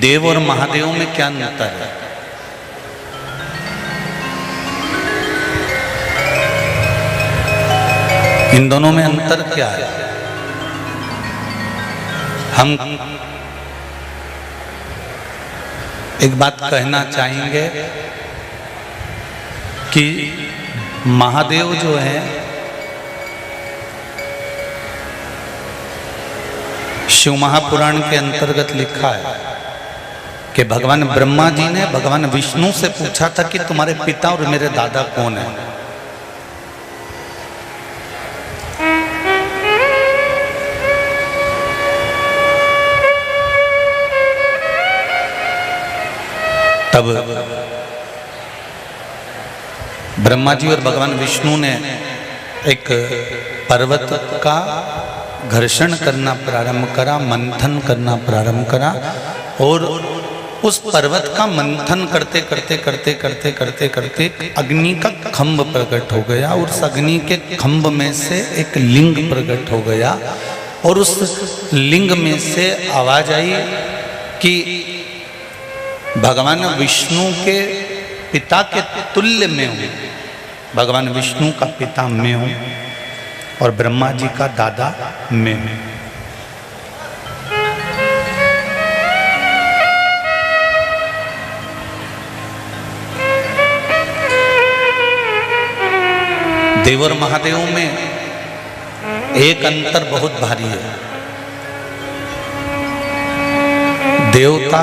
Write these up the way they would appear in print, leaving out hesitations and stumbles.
देव और महादेव में क्या अंतर है? इन दोनों में अंतर क्या है? हम एक बात कहना चाहेंगे कि महादेव जो है शिव महापुराण के अंतर्गत लिखा है कि भगवान ब्रह्मा जी ने भगवान विष्णु से पूछा था कि तुम्हारे पिता और मेरे दादा कौन है। तब ब्रह्मा जी और भगवान विष्णु ने एक पर्वत का घर्षण करना प्रारंभ करा, मंथन करना प्रारंभ करा और उस पर्वत का मंथन करते करते करते करते करते करते अग्नि का खंभ प्रकट हो गया और उस अग्नि के खंभ में से एक लिंग प्रकट हो गया और उस लिंग में से आवाज आई कि भगवान विष्णु के पिता के तुल्य में हूँ, भगवान विष्णु का पिता मैं हूँ और ब्रह्मा जी का दादा मैं हूँ। देव और महादेव में एक अंतर बहुत भारी है। देवता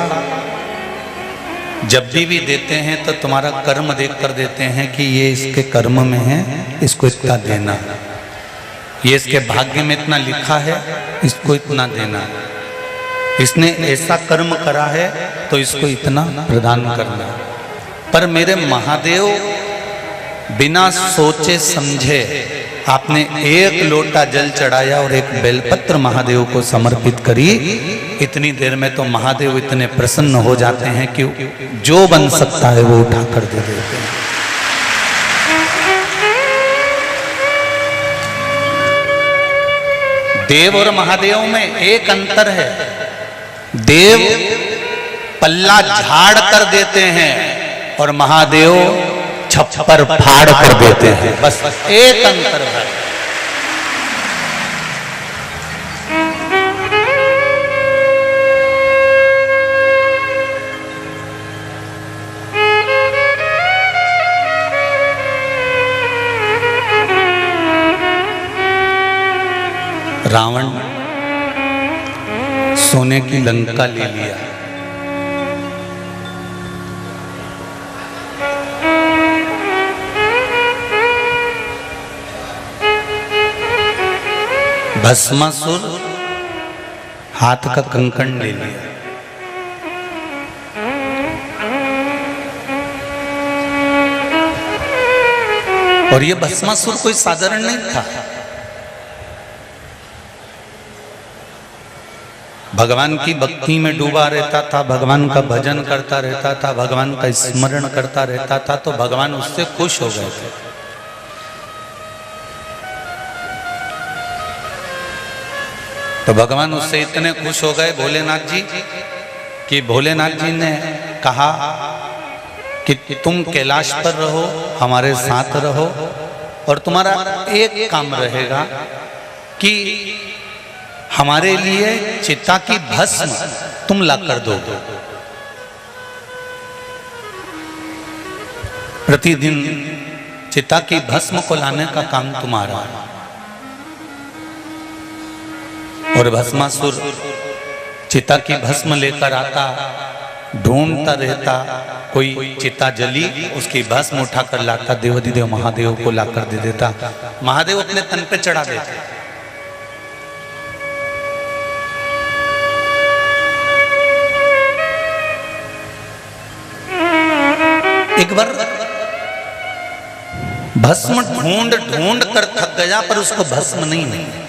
जब भी देते हैं तो तुम्हारा कर्म देखकर देते हैं कि ये इसके कर्म में है, इसको इतना देना, ये इसके भाग्य में इतना लिखा है, इसको इतना देना, इसने ऐसा कर्म करा है तो इसको इतना प्रदान करना। पर मेरे महादेव बिना सोचे समझे आपने एक लोटा जल चढ़ाया और एक बेलपत्र महादेव को समर्पित करी, इतनी देर में तो महादेव इतने प्रसन्न हो जाते हैं कि जो बन सकता है वो उठा कर दे देते हैं। देव और महादेव में एक अंतर है, देव पल्ला झाड़ कर देते हैं और महादेव छप्पर फाड़ कर देते हैं, बस एक अंतर है। रावण सोने की लंका ले लिया, भस्मासुर हाथ का कंकण ले लिया, और ये भस्मासुर कोई साधारण नहीं था। भगवान की भक्ति में डूबा रहता था, भगवान का भजन करता रहता था, भगवान का स्मरण करता रहता था, तो भगवान उससे खुश हो गए थे। तो भगवान उससे इतने खुश हो गए भोलेनाथ जी कि भोलेनाथ जी ने कहा कि तुम कैलाश पर रहो, हमारे साथ रहो, और तुम्हारा एक काम रहेगा कि हमारे लिए चिता की भस्म तुम ला कर दो। प्रतिदिन चिता की भस्म को लाने का काम तुम्हारा है। और भस्मासुर चिता की भस्म लेकर आता, ढूंढता रहता, कोई चिता जली, उसकी भस्म उठाकर लाता, देवाधिदेव महादेव को लाकर दे देता। महादेव अपने तन पे चढ़ा देते। एक बार भस्म ढूंढ ढूंढ कर थक गया, पर उसको भस्म नहीं मिली।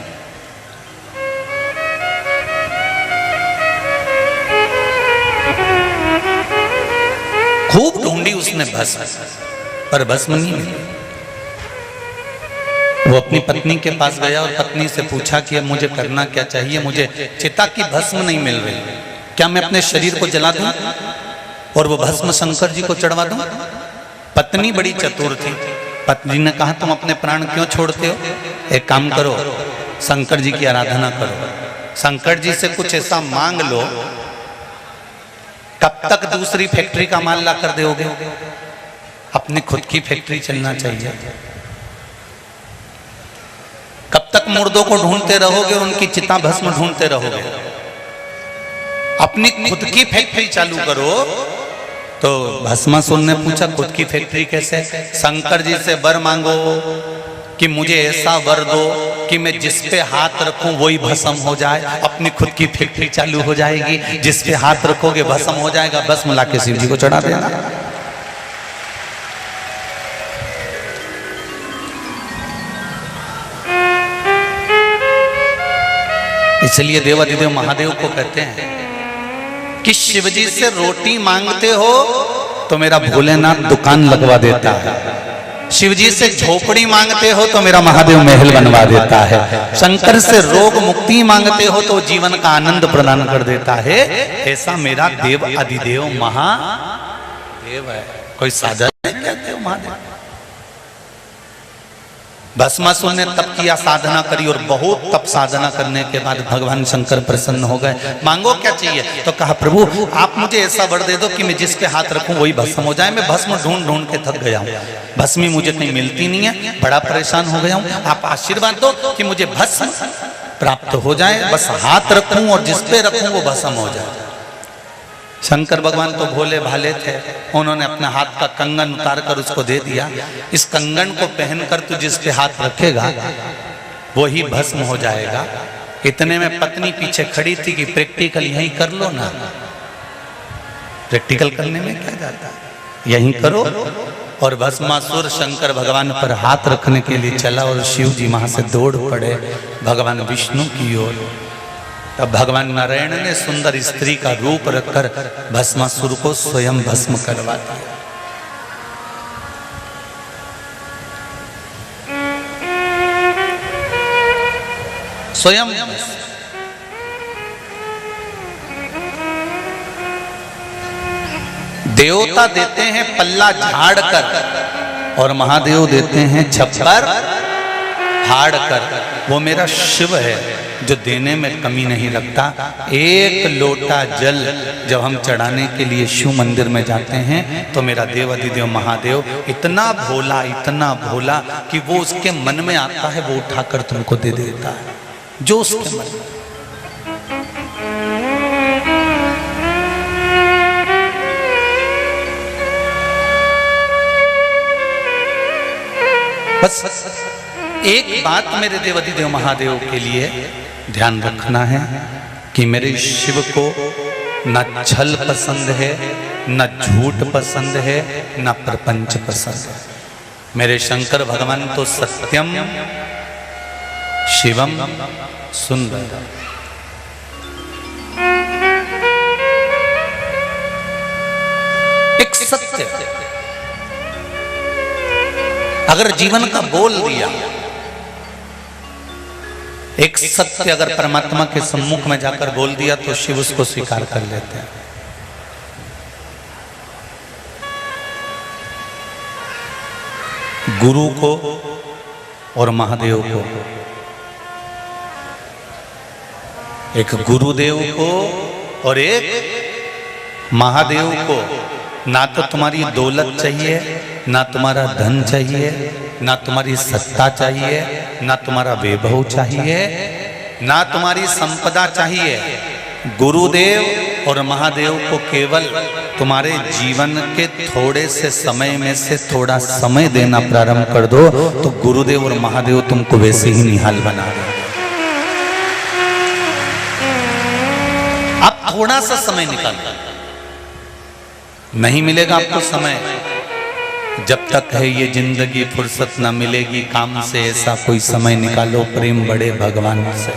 खूब ढूंढी उसने भस्म, पर भस्म नहीं मिली। वो अपनी पत्नी के पास गया और पत्नी से पूछा कि अब मुझे करना क्या चाहिए, मुझे चिता की भस्म नहीं मिल रही। क्या मैं अपने शरीर को जला दूं और वो भस्म शंकर जी को चढ़वा दूं? पत्नी बड़ी चतुर थी। पत्नी ने कहा तुम अपने प्राण क्यों छोड़ते हो? एक काम करो, शंकर जी की आराधना करो, शंकर जी से कुछ ऐसा मांग लो, कब तक दूसरी फैक्ट्री का माल ला कर दोगे? अपनी खुद की फैक्ट्री चलना चाहिए। कब तक मुर्दों को ढूंढते रहोगे और उनकी चिता भस्म ढूंढते रहोगे? अपनी खुद की फैक्ट्री चालू करो। तो भस्मासुर ने पूछा खुद की फैक्ट्री कैसे? शंकर जी से वर मांगो कि मुझे ऐसा वर दो कि मैं जिस पे हाथ रखूं वही भस्म हो जाए। अपनी खुद की फैक्ट्री चालू हो जाएगी, जिस पे हाथ रखोगे भस्म हो जाएगा, भस्म लाके शिव जी को चढ़ा देना। इसलिए देवाधिदेव महादेव को कहते हैं कि शिवजी से रोटी मांगते हो तो मेरा भोलेनाथ दुकान लगवा देता है, शिवजी से झोपड़ी मांगते हो तो मेरा महादेव महल बनवा देता है, शंकर से रोग मुक्ति मांगते हो तो जीवन का आनंद प्रदान कर देता है। ऐसा मेरा देव अधिदेव महादेव है। कोई साधन नहीं कहते हो महादेव। भस्मासुर ने तप किया, साधना करी और बहुत तप साधना करने के बाद भगवान शंकर प्रसन्न हो गए। मांगो क्या चाहिए? तो कहा प्रभु आप मुझे ऐसा वर दे दो कि मैं जिस पे हाथ रखूं वही भस्म हो जाए। मैं भस्म ढूंढ ढूंढ के थक गया हूं, भस्मी मुझे कहीं मिलती नहीं है, बड़ा परेशान हो गया हूं। आप आशीर्वाद दो कि मुझे भस्म प्राप्त हो जाए, बस हाथ रखूं और जिस पे रखूं वो भस्म हो जाए। शंकर भगवान तो भोले भाले थे, उन्होंने अपने हाथ का कंगन उतार कर उसको दे दिया। इस कंगन को पहनकर तू जिस पे हाथ रखेगा वही भस्म हो जाएगा। इतने में पत्नी पीछे खड़ी थी कि प्रैक्टिकल यहीं कर लो ना। प्रैक्टिकल करने में क्या जाता, यहीं करो। और भस्मासुर शंकर भगवान पर हाथ रखने के लिए चला और शिव जी वहां से दौड़ पड़े भगवान विष्णु की ओर। तब भगवान नारायण ने सुंदर स्त्री का रूप रखकर भस्मासुर को स्वयं भस्म करवा दिया। स्वयं देवता देते हैं पल्ला झाड़ कर और महादेव देते हैं छप्पर फाड़ कर। वो मेरा शिव है जो देने में कमी नहीं रखता। एक लोटा जल जब हम चढ़ाने के लिए शिव मंदिर में जाते हैं तो मेरा देव अधिदेव महादेव इतना भोला कि वो उसके मन में आता है वो उठाकर तुमको दे देता है जो उसके मन में। बस एक बात मेरे देव अधिदेव महादेव के लिए ध्यान रखना है कि मेरे शिव को न छल पसंद है, न झूठ पसंद है, न प्रपंच पसंद है। मेरे शंकर भगवान तो सत्यम शिवम सुंदर। एक सत्य अगर जीवन का बोल दिया, एक सत्य अगर परमात्मा के सम्मुख में जाकर बोल दिया तो शिव उसको स्वीकार कर लेते हैं। गुरु को और महादेव को, एक गुरुदेव को और एक महादेव को, ना तो तुम्हारी दौलत चाहिए, ना तुम्हारा धन चाहिए, ना तुम्हारी सत्ता चाहिए, ना तुम्हारा वैभव चाहिए, ना तुम्हारी संपदा चाहिए। गुरुदेव और महादेव को केवल तुम्हारे जीवन के थोड़े से समय में से थोड़ा समय देना प्रारंभ कर दो तो गुरुदेव और महादेव तुमको वैसे ही निहाल बना देंगे। आप थोड़ा सा समय निकालो, नहीं मिलेगा आपको समय, जब तक है ये जिंदगी फुर्सत ना मिलेगी काम से, ऐसा कोई समय निकालो प्रेम बड़े भगवान से।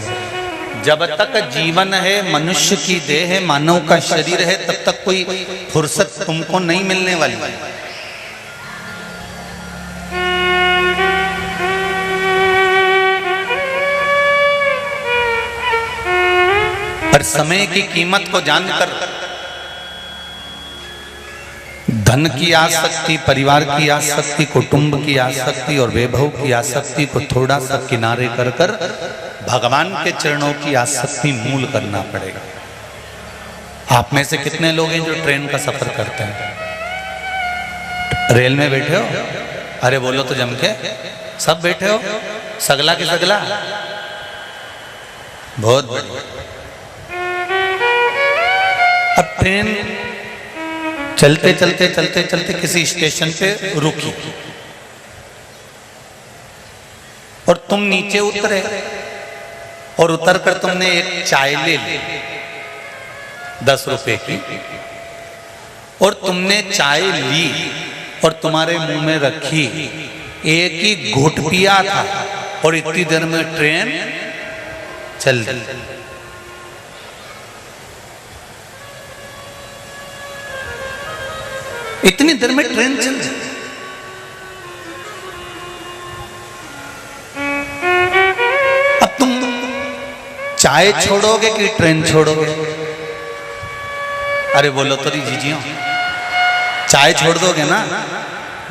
जब तक जीवन है, मनुष्य की देह है, मानव का शरीर है, तब तक कोई फुर्सत तुमको नहीं मिलने वाली। पर समय की कीमत को जानकर धन की आसक्ति, परिवार की आसक्ति, कुटुंब की आसक्ति और वैभव की आसक्ति को थोड़ा सा किनारे कर कर भगवान के चरणों की आसक्ति मूल करना पड़ेगा। आप में से कितने लोग हैं जो ट्रेन का सफर करते हैं? रेल में बैठे हो? अरे बोलो तो जम के, सब बैठे हो? सगला की सगला? बहुत बढ़िया। अब ट्रेन चलते चलते चलते चलते किसी स्टेशन पे रुकी और तुम नीचे उतरे और उतर कर तुमने एक चाय ले ली 10 रुपए की, और तुमने चाय ली और तुम्हारे मुंह में रखी, एक ही घुट पिया था और इतनी देर में ट्रेन चल दी। इतनी देर में ट्रेन चल दी। अब तुम चाय छोड़ोगे कि ट्रेन छोड़ोगे? अरे बोलो तो नहीं जीजियो, चाय छोड़ दोगे ना?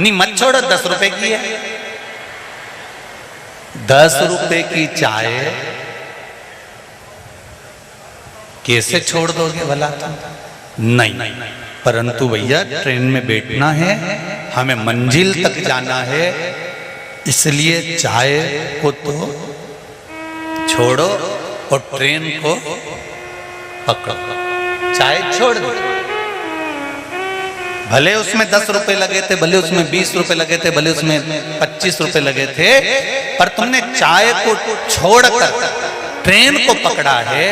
नहीं मत छोड़ो, 10 रुपए की है। 10 रुपए की चाय कैसे छोड़ दोगे भला तुम? नहीं, परंतु भैया ट्रेन में बैठना है, हमें मंजिल तक जाना है, इसलिए चाय को तो छोड़ो और ट्रेन को पकड़ो। चाय छोड़ दो, भले उसमें 10 रुपए लगे थे, भले उसमें 20 रुपए लगे थे, भले उसमें 25 रुपए लगे थे, पर तुमने चाय को छोड़कर ट्रेन को पकड़ा है,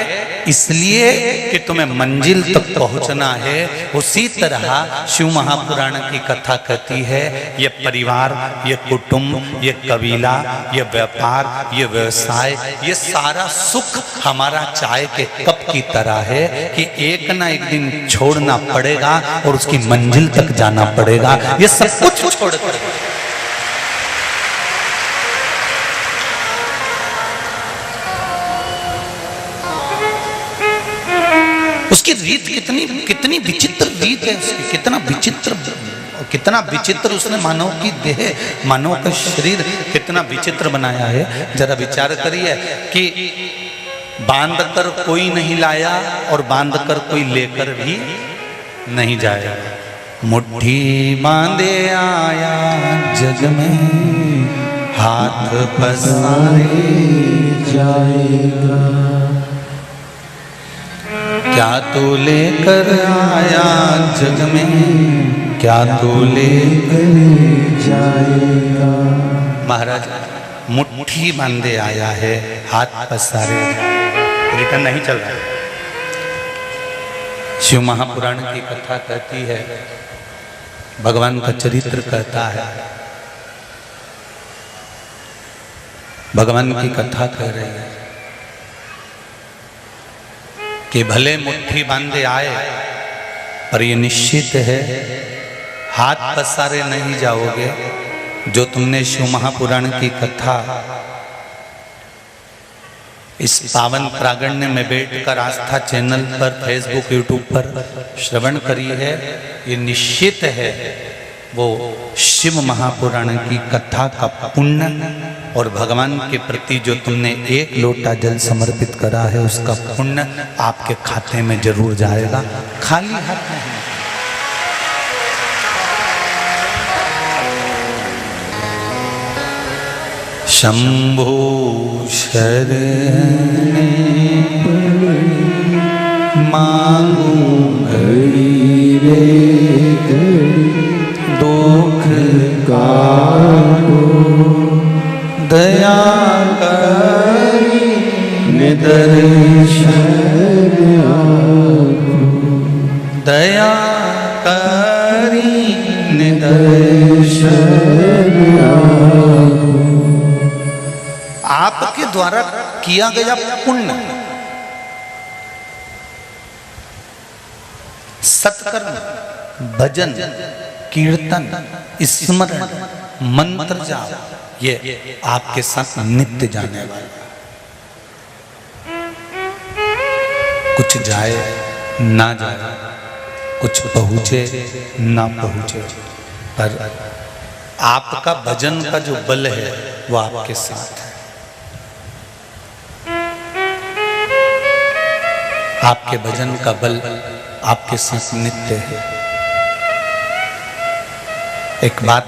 इसलिए कि तुम्हें मंजिल तक पहुंचना है। उसी तरह शिव महापुराण की कथा कहती है, ये परिवार, ये कुटुंब, ये कबीला, ये व्यापार, ये व्यवसाय, ये सारा सुख हमारा चाय के कप की तरह है कि एक ना एक दिन छोड़ना पड़ेगा और उसकी मंजिल तक जाना पड़ेगा। ये सब कुछ छोड़कर उसकी रीत कितनी विचित्र रीत है उसकी, कितना विचित्र उसने मानव की देह, मानव का शरीर कितना विचित्र बनाया है। जरा विचार करिए कि बांध कर कोई नहीं लाया और बांध कर कोई लेकर भी नहीं जाएगा। मुट्ठी बांधे आया जग में, हाथ पसारे जाएगा। क्या तू लेकर आया जग में, क्या तू लेकर जाएगा। महाराज मुट्ठी बांधे आया है, हाथ पसारे जाएगा, रिटर्न नहीं चल रहा है। शिव महापुराण की कथा कहती है, भगवान का चरित्र कहता है, भगवान की कथा कह रही है कि भले मुट्ठी बांधे आए, पर ये निश्चित है हाथ पसारे नहीं जाओगे। जो तुमने शिव महापुराण की कथा इस पावन प्रागण्य में बैठकर आस्था चैनल पर, फेसबुक, यूट्यूब पर श्रवण करी है, ये निश्चित है वो शिव महापुराण की कथा का पुण्य और भगवान के प्रति जो तुमने एक लोटा जल समर्पित करा है उसका पुण्य आपके खाते में जरूर जाएगा, खाली हाथ नहीं। शंभो शरणे मांगू घड़ी रे दुख काटो, दया करी निदर्शन आपो, दया करी निदर्शन आपो। आपके द्वारा किया गया पुण्य, सत्कर्म, भजन, कीर्तन, स्मरण, मंत्र जाप, ये आपके साथ नित्य जाने वाला। कुछ कुछ जाए ना जाए, कुछ पहुँचे ना पहुँचे, पर आपका भजन का जो बल है वो आपके साथ है। आपके भजन का बल आपके साथ नित्य है। एक बात,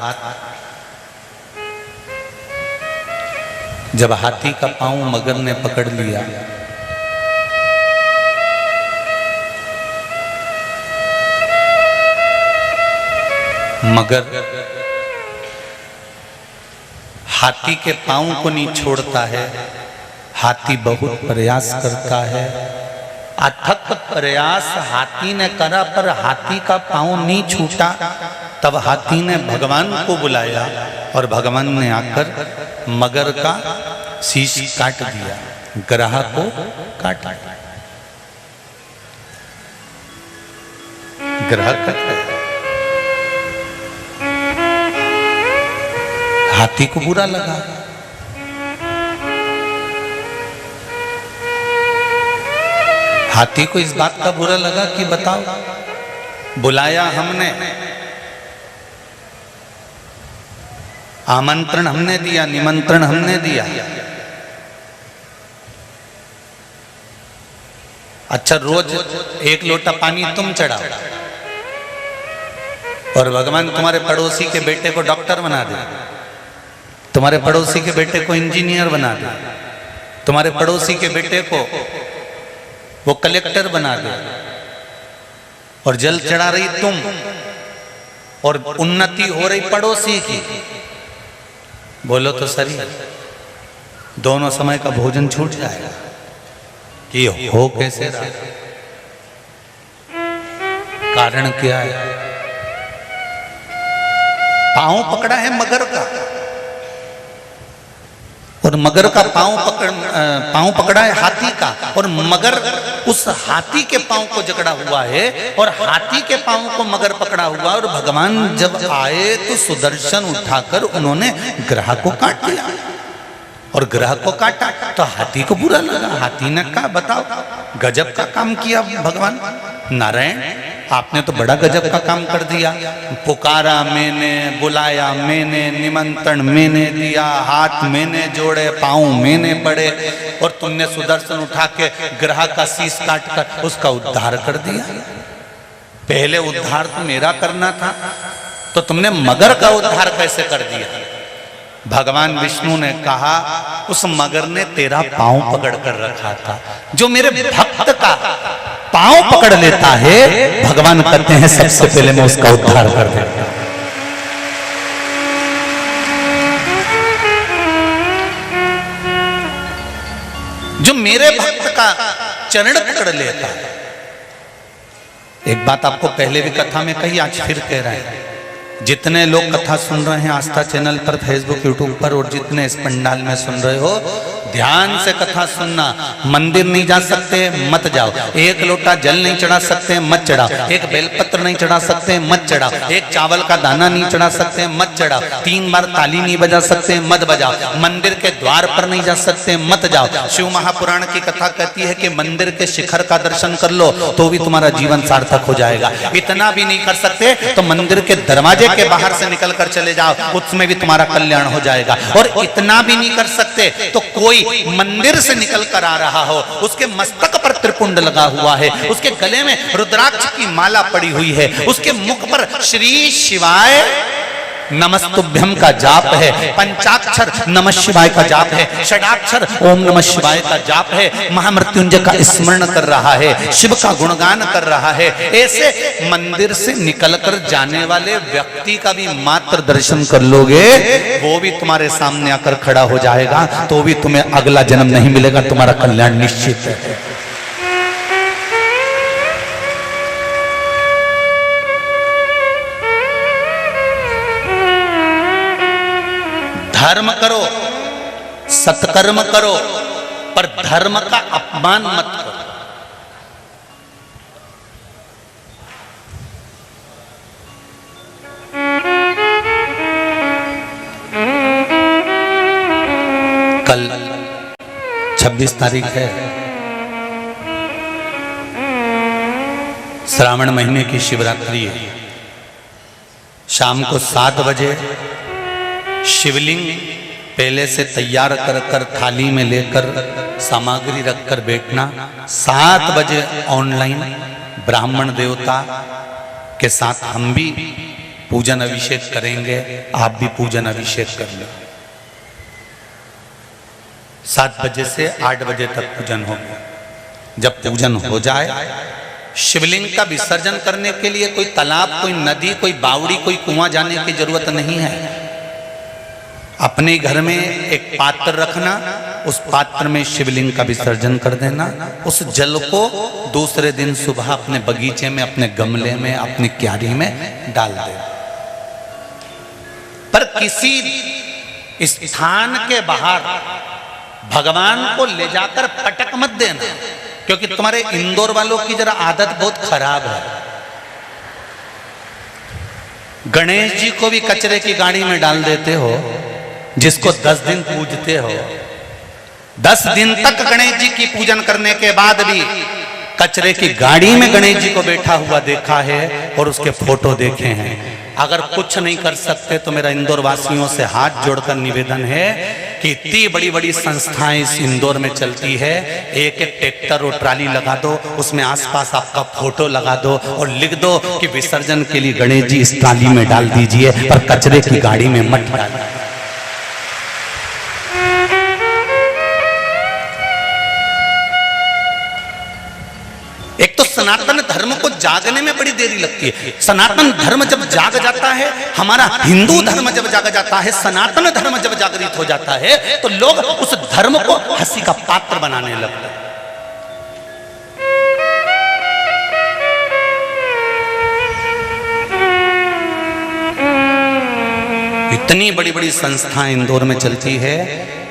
जब हाथी का पांव मगर ने पकड़ लिया, मगर हाथी के पांव को नहीं छोड़ता है। हाथी बहुत प्रयास करता है, अथक प्रयास हाथी ने करा, पर हाथी का पांव नहीं छूटा। तब हाथी ने भगवान को बुलाया और भगवान ने आकर मगर का शीश काट दिया, ग्रह को काट दिया, ग्रह कट गया। हाथी को बुरा लगा। हाथी को इस बात का बुरा लगा कि बताओ, बुलाया हमने, आमंत्रण हमने दिया, निमंत्रण हमने दिया, अच्छा रोज एक लोटा पानी तुम चढ़ाओ और भगवान तुम्हारे पड़ोसी के बेटे को डॉक्टर बना दे, तुम्हारे पड़ोसी के बेटे को इंजीनियर बना दे, तुम्हारे पड़ोसी के बेटे को वो कलेक्टर बना दे, और जल चढ़ा रही तुम और उन्नति हो रही पड़ोसी की। बोलो तो सही, दोनों समय का भोजन छूट जाएगा। कि हो कैसे रहा? कारण क्या है? पांव पकड़ा है मगर का, और मगर का पांव पकड़ा है हाथी का, और मगर उस हाथी के पांव को जकड़ा हुआ है, और हाथी के पांव को मगर पकड़ा हुआ। और भगवान जब आए तो सुदर्शन उठाकर उन्होंने ग्रह को काट दिया, और ग्रह को काटा तो हाथी को बुरा लगा। हाथी ने कहा बताओ, गजब का काम किया भगवान नारायण, आपने तो बड़ा गजब का काम कर दिया। पुकारा मैंने, बुलाया मैंने, निमंत्रण मैंने दिया, हाथ मैंने जोड़े, पांव मैंने पड़े, और तुमने सुदर्शन उठा के ग्रह का शीश काट कर उसका उद्धार कर दिया। पहले उद्धार तो मेरा करना था, तो तुमने मगर का उद्धार कैसे कर दिया? भगवान विष्णु ने कहा उस मगर ने तेरा पांव पकड़ कर रखा था। जो मेरे भक्त का पांव पकड़ लेता है, भगवान कहते हैं सबसे पहले मैं उसका उद्धार कर देता हूं। जो मेरे भक्त का चरण पकड़ लेता है। एक बात आपको पहले भी कथा में कही, आज फिर कह रहे हैं, जितने लोग कथा सुन रहे हैं आस्था चैनल पर, फेसबुक, यूट्यूब पर, और जितने इस पंडाल में सुन रहे हो, ध्यान से कथा सुनना। मंदिर नहीं जा सकते मत जाओ, एक लोटा जल नहीं चढ़ा सकते मत चढ़ाओ, एक बेलपत्र नहीं चढ़ा सकते मत चढ़ाओ, एक चावल का दाना नहीं चढ़ा सकते मत चढ़ाओ, 3 बार ताली नहीं बजा सकते मत बजाओ, मंदिर के द्वार पर नहीं जा सकते मत जाओ। शिव महापुराण की कथा कहती है कि मंदिर के शिखर का दर्शन कर लो तो भी तुम्हारा जीवन सार्थक हो जाएगा। इतना भी नहीं कर सकते तो मंदिर के दरवाजे के बाहर से निकल कर चले जाओ, उसमें भी तुम्हारा कल्याण हो जाएगा। और इतना भी नहीं कर सकते तो कोई मंदिर से निकल कर आ रहा हो, उसके मस्तक पर त्रिपुंड लगा हुआ है, उसके गले में रुद्राक्ष की माला पड़ी हुई है, उसके मुख पर श्री शिवाय नमस्तुभ्यम का जाप है, पंचाक्षर नमः शिवाय का जाप है, षडाक्षर ओम नमः शिवाय का जाप है, महामृत्युंजय का स्मरण कर रहा है, शिव का गुणगान कर रहा है। ऐसे मंदिर से निकलकर जाने वाले व्यक्ति का भी मात्र दर्शन कर लोगे, वो भी तुम्हारे सामने आकर खड़ा हो जाएगा, तो भी तुम्हें अगला जन्म नहीं मिलेगा, तुम्हारा कल्याण निश्चित है। धर्म करो, सत्कर्म करो, पर धर्म का अपमान मत करो। कल 26 तारीख है, श्रावण महीने की शिवरात्रि है। शाम को 7 बजे शिवलिंग पहले से तैयार कर कर थाली में लेकर सामग्री रखकर बैठना। 7 बजे ऑनलाइन ब्राह्मण देवता के साथ हम भी पूजन अभिषेक करेंगे, आप भी पूजन अभिषेक कर लो। 7 बजे से 8 बजे तक पूजन होगा। जब पूजन हो जाए, शिवलिंग का विसर्जन करने के लिए कोई तालाब, कोई नदी, कोई बावड़ी, कोई कुआं जाने की जरूरत नहीं है। अपने घर में एक पात्र रखना, उस पात्र में शिवलिंग का विसर्जन कर देना। उस जल को दूसरे दिन सुबह अपने बगीचे में, अपने गमले में, अपनी क्यारी में डाल देना। पर किसी स्थान के बाहर भगवान को ले जाकर पटक मत देना, क्योंकि तुम्हारे इंदौर वालों की जरा आदत बहुत खराब है। गणेश जी को भी कचरे की गाड़ी में डाल देते हो, जिसको 10 दिन पूजते हो। 10 दिन तक गणेश जी की पूजन करने के बाद भी कचरे की गाड़ी में गणेश जी को बैठा हुआ देखा है और उसके फोटो देखे हैं। अगर कुछ नहीं कर सकते तो मेरा इंदौर वासियों से हाथ जोड़कर निवेदन है कि इतनी बड़ी बड़ी संस्थाएं इस इंदौर में चलती है, एक एक ट्रैक्टर और ट्राली लगा दो, उसमें आसपास आपका फोटो लगा दो और लिख दो कि विसर्जन के लिए गणेश जी इस ट्राली में डाल दीजिए, पर कचरे की गाड़ी में मत डालिए। एक तो सनातन धर्म को जागने में बड़ी देरी लगती है। सनातन धर्म जब जाग जाता है, हमारा हिंदू धर्म जब जाग जाता है, सनातन धर्म जब जागृत हो जाता है, तो लोग उस धर्म को हंसी का पात्र बनाने लगते हैं। इतनी बड़ी बड़ी संस्थाएं इंदौर में चलती है,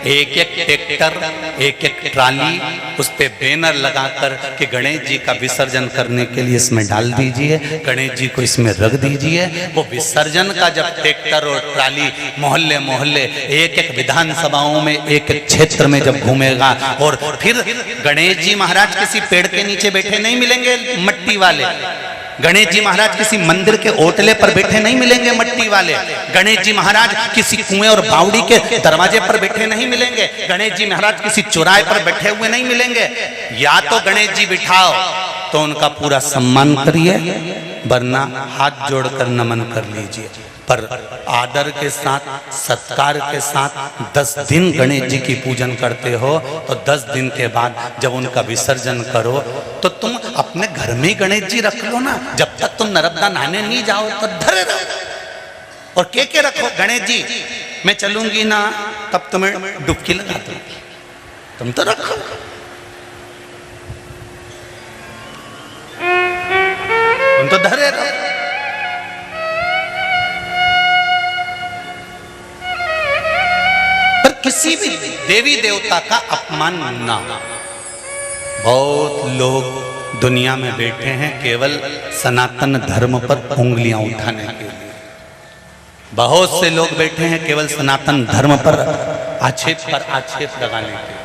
एक एक ट्रैक्टर, एक एक ट्राली, उस पे बैनर लगाकर कि गणेश जी का विसर्जन करने के लिए इसमें डाल दीजिए, गणेश जी को इसमें रख दीजिए। वो विसर्जन का जब ट्रैक्टर और ट्राली मोहल्ले मोहल्ले, एक एक विधानसभाओं में, एक एक क्षेत्र में जब घूमेगा, और फिर गणेश जी महाराज किसी पेड़ के नीचे बैठे नहीं मिलेंगे मट्टी वाले, गणेश जी महाराज किसी मंदिर के ओटले पर बैठे नहीं मिलेंगे मट्टी वाले, गणेश जी महाराज किसी कुएं और बावड़ी के दरवाजे पर बैठे नहीं मिलेंगे, गणेश जी महाराज किसी चौराहे पर बैठे हुए नहीं मिलेंगे। या तो गणेश जी बिठाओ तो उनका पूरा सम्मान करिए, वरना हाथ जोड़कर नमन कर लीजिए। पर आदर के साथ, सत्कार के साथ 10 दिन गणेश जी की पूजन करते हो, तो 10 दिन के बाद जब उनका विसर्जन करो तो तुम अपने घर में ही गणेश जी रख लो ना। जब तक तुम नर्मदा नहाने नहीं जाओ तो धरे रहो और के रखो, गणेश जी मैं चलूंगी ना तब तुम्हें डुबकी लगा दूंगी, तुम तो रखो। तुम तो धरे रहो। पर किसी भी देवी देवता का अपमान ना। बहुत लोग दुनिया में बैठे हैं केवल सनातन धर्म पर उंगलियां उठाने के लिए। बहुत से लोग बैठे हैं केवल सनातन धर्म पर आक्षेप लगाने के लिए।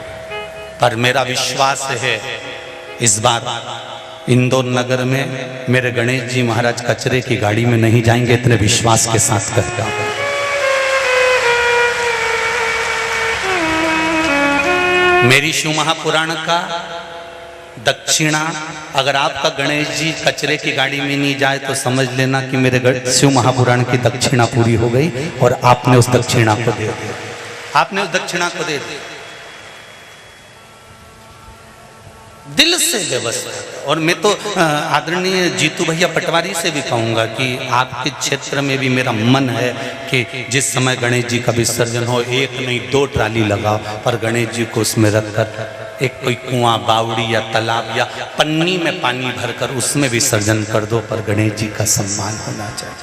पर मेरा विश्वास है इस बार इंदौर नगर में मेरे गणेश जी महाराज कचरे की गाड़ी में नहीं जाएंगे, इतने विश्वास के साथ कहता हूं। मेरी शिव महापुराण का दक्षिणा, अगर आपका गणेश जी कचरे की गाड़ी में नहीं जाए तो समझ लेना कि मेरे शिव महापुराण की दक्षिणा पूरी हो गई और आपने उस दक्षिणा को दे दिया। आपने उस दक्षिणा को दे दिया दिल से व्यवस्था। और मैं तो आदरणीय जीतू भैया पटवारी से भी कहूँगा कि आपके क्षेत्र में भी मेरा मन है कि जिस समय गणेश जी का विसर्जन हो, एक नहीं 2 ट्राली लगाओ, पर गणेश जी को उसमें रखकर एक कोई कुआं, बावड़ी या तालाब या पन्नी में पानी भरकर उसमें विसर्जन कर दो, पर गणेश जी का सम्मान होना चाहिए।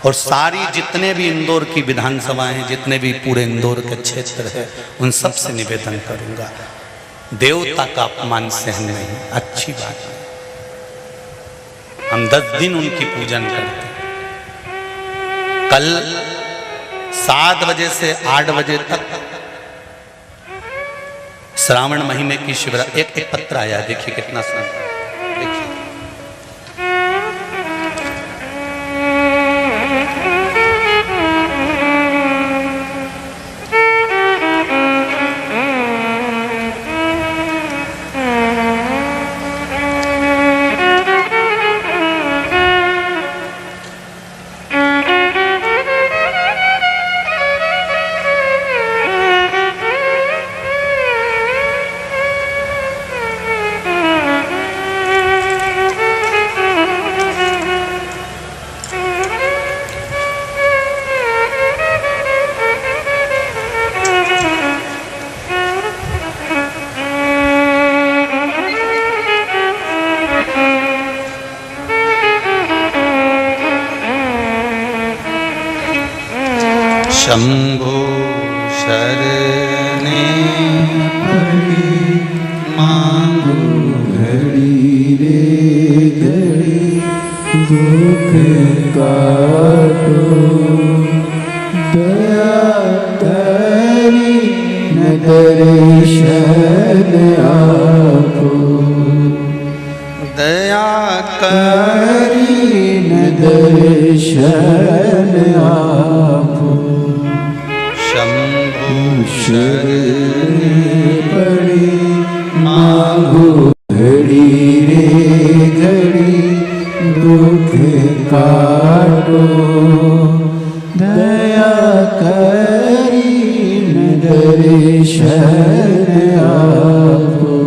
और सारी जितने भी इंदौर की विधानसभाएं हैं, जितने भी पूरे इंदौर के क्षेत्र है, उन सब से निवेदन करूँगा, देवता का अपमान सहन नहीं, अच्छी बात है। हम 10 दिन उनकी पूजन करते हैं। कल 7 बजे से 8 बजे तक श्रावण महीने की शिवरात्रि। एक पत्र आया, देखिए कितना सुंदर, देखिए शंभो शरणे पड़ी मांगो घड़ी रे घड़ी दुख काटो दया करी न दर्शन आपो दया करी न दर्शन आपो शंभो शरणे पड़ी मांगो घड़ी रे घड़ी दुख काटो दया करी न दर्शन आपो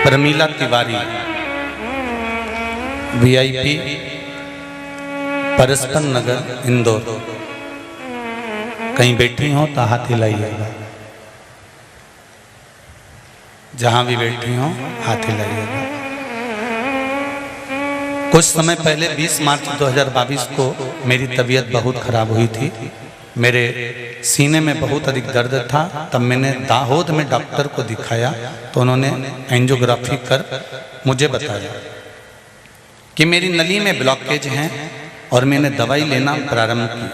प्रमीला तिवारी VIP परस्पर नगर इंदौर। कहीं बैठी हो तो हाथ हिलाइएगा, जहां भी बैठी हो हाथ हिलाइएगा। कुछ समय पहले 20 मार्च 2022 को मेरी तबीयत बहुत खराब हुई थी। मेरे सीने में बहुत अधिक दर्द था। तब मैंने दाहोद में डॉक्टर को दिखाया तो उन्होंने एंजियोग्राफी कर मुझे बताया कि मेरी नली में ब्लॉकेज है और मैंने दवाई लेना प्रारंभ की,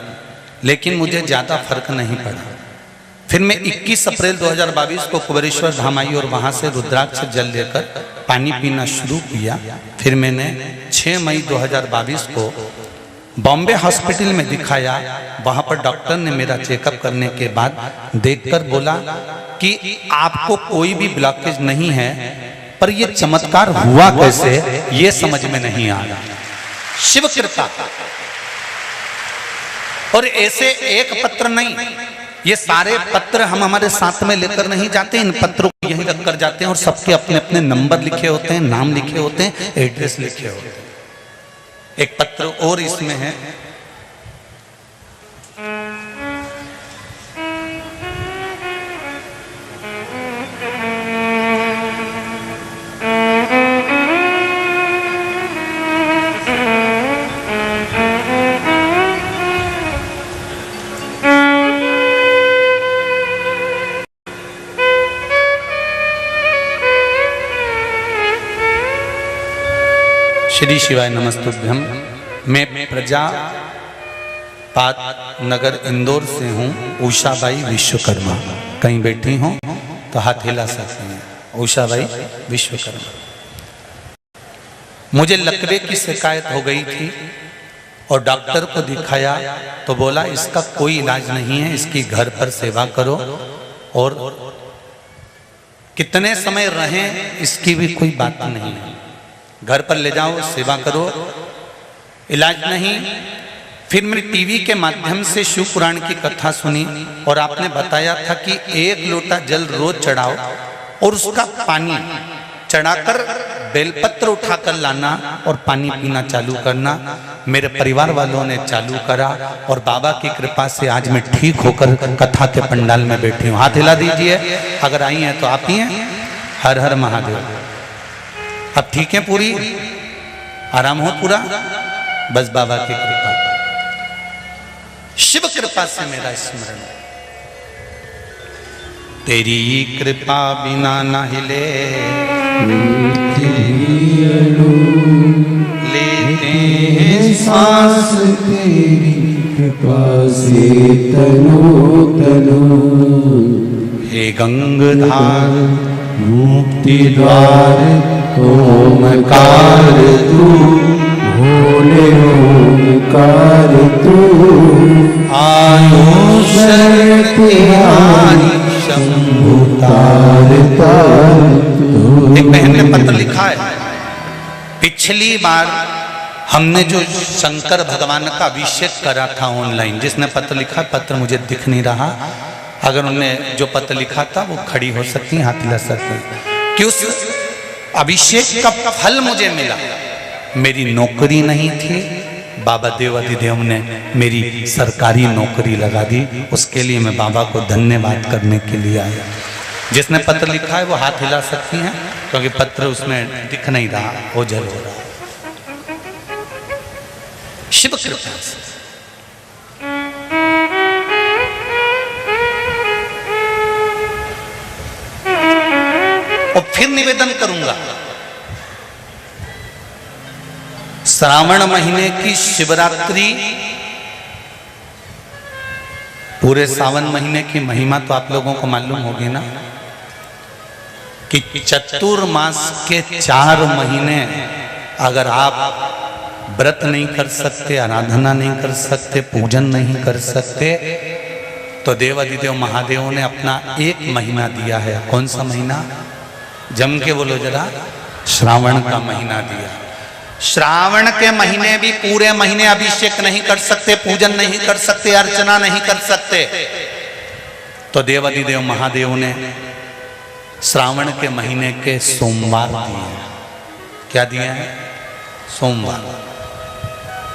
लेकिन मुझे ज़्यादा फर्क नहीं पड़ा। फिर मैं 21 अप्रैल 2022 को कुबेरेश्वर धाम आई और वहाँ से रुद्राक्ष जल लेकर पानी पीना शुरू किया। फिर मैंने 6 मई 2022 को बॉम्बे हॉस्पिटल में दिखाया। वहाँ पर डॉक्टर ने मेरा चेकअप करने के बाद देखकर बोला कि आपको कोई भी ब्लॉकेज नहीं है, पर ये चमत्कार हुआ कैसे ये समझ में नहीं आ रहा। शिव कृपा। और ऐसे एक पत्र नहीं, ये सारे पत्र हम हमारे साथ में लेकर नहीं जाते। इन पत्रों को यहीं रख कर जाते हैं और सबके अपने अपने नंबर लिखे होते हैं, नाम लिखे होते हैं, एड्रेस लिखे होते हैं। एक पत्र और इसमें है, श्री शिवाय नमस्तुभ्यम। मैं प्रजापात नगर इंदौर से हूँ, उषाबाई विश्वकर्मा। कहीं बैठी हो तो हाथ हिला सकते हैं। उषाबाई विश्वकर्मा। मुझे लकवे की शिकायत हो गई थी और डॉक्टर को दिखाया तो बोला इसका कोई इलाज नहीं है, इसकी घर पर सेवा करो और कितने समय रहें इसकी भी कोई बात नहीं है। घर पर ले जाओ, सेवा करो, इलाज नहीं। फिर मैंने टीवी के माध्यम से शिव पुराण की कथा सुनी और आपने बताया था कि 1 लोटा जल रोज चढ़ाओ और उसका पानी चढ़ाकर बेलपत्र उठाकर लाना और पानी पीना चालू करना। मेरे परिवार वालों ने चालू करा और बाबा की कृपा से आज मैं ठीक होकर कथा के पंडाल में बैठी हूँ। हाथ हिला दीजिए अगर आई हैं तो आप ही हैं। हर हर महादेव। अब ठीक है, पूरी आराम हो पूरा, बस बाबा की कृपा, शिव कृपा से मेरा स्मरण। तेरी कृपा बिना न हिले लेते हैं सांस, तेरी कृपा से तनो तनो। हे गंगाधार मुक्ति द्वार ओमकार तू, भोले ओमकार तू। आयुष तिहारी शंभु तार तार तू। एक बहन ने पत्र लिखा है, पिछली बार हमने जो शंकर भगवान का अभिषेक करा था ऑनलाइन, जिसने पत्र लिखा, पत्र मुझे दिख नहीं रहा, अगर उन्होंने जो पत्र लिखा था वो खड़ी हो सकती है, हाथ हिला सकती है, कि उस अभिषेक का फल मुझे मिला। मेरी नौकरी नहीं थी, बाबा देवाधिदेव ने मेरी सरकारी नौकरी लगा दी। उसके लिए मैं बाबा को धन्यवाद करने के लिए आया। जिसने पत्र लिखा है वो हाथ हिला सकती हैं, क्योंकि पत्र उसमें दिख नहीं रहा, ओझल हो रहा। शिव कृपा से और फिर निवेदन करूंगा, श्रावण महीने की शिवरात्रि, पूरे सावन महीने की महिमा तो आप लोगों को मालूम होगी ना, कि चतुर्मास के 4 महीने अगर आप व्रत नहीं कर सकते, आराधना नहीं कर सकते, पूजन नहीं कर सकते, तो देवाधिदेव महादेव ने अपना 1 महीना दिया है। कौन सा महीना? जम के बोलो जरा, श्रावण का महीना दिया। श्रावण के महीने भी पूरे महीने अभिषेक नहीं कर सकते, पूजन नहीं कर सकते, अर्चना नहीं कर सकते, तो देवाधिदेव महादेव ने श्रावण के महीने के सोमवार दिए। क्या दिए हैं? सोमवार।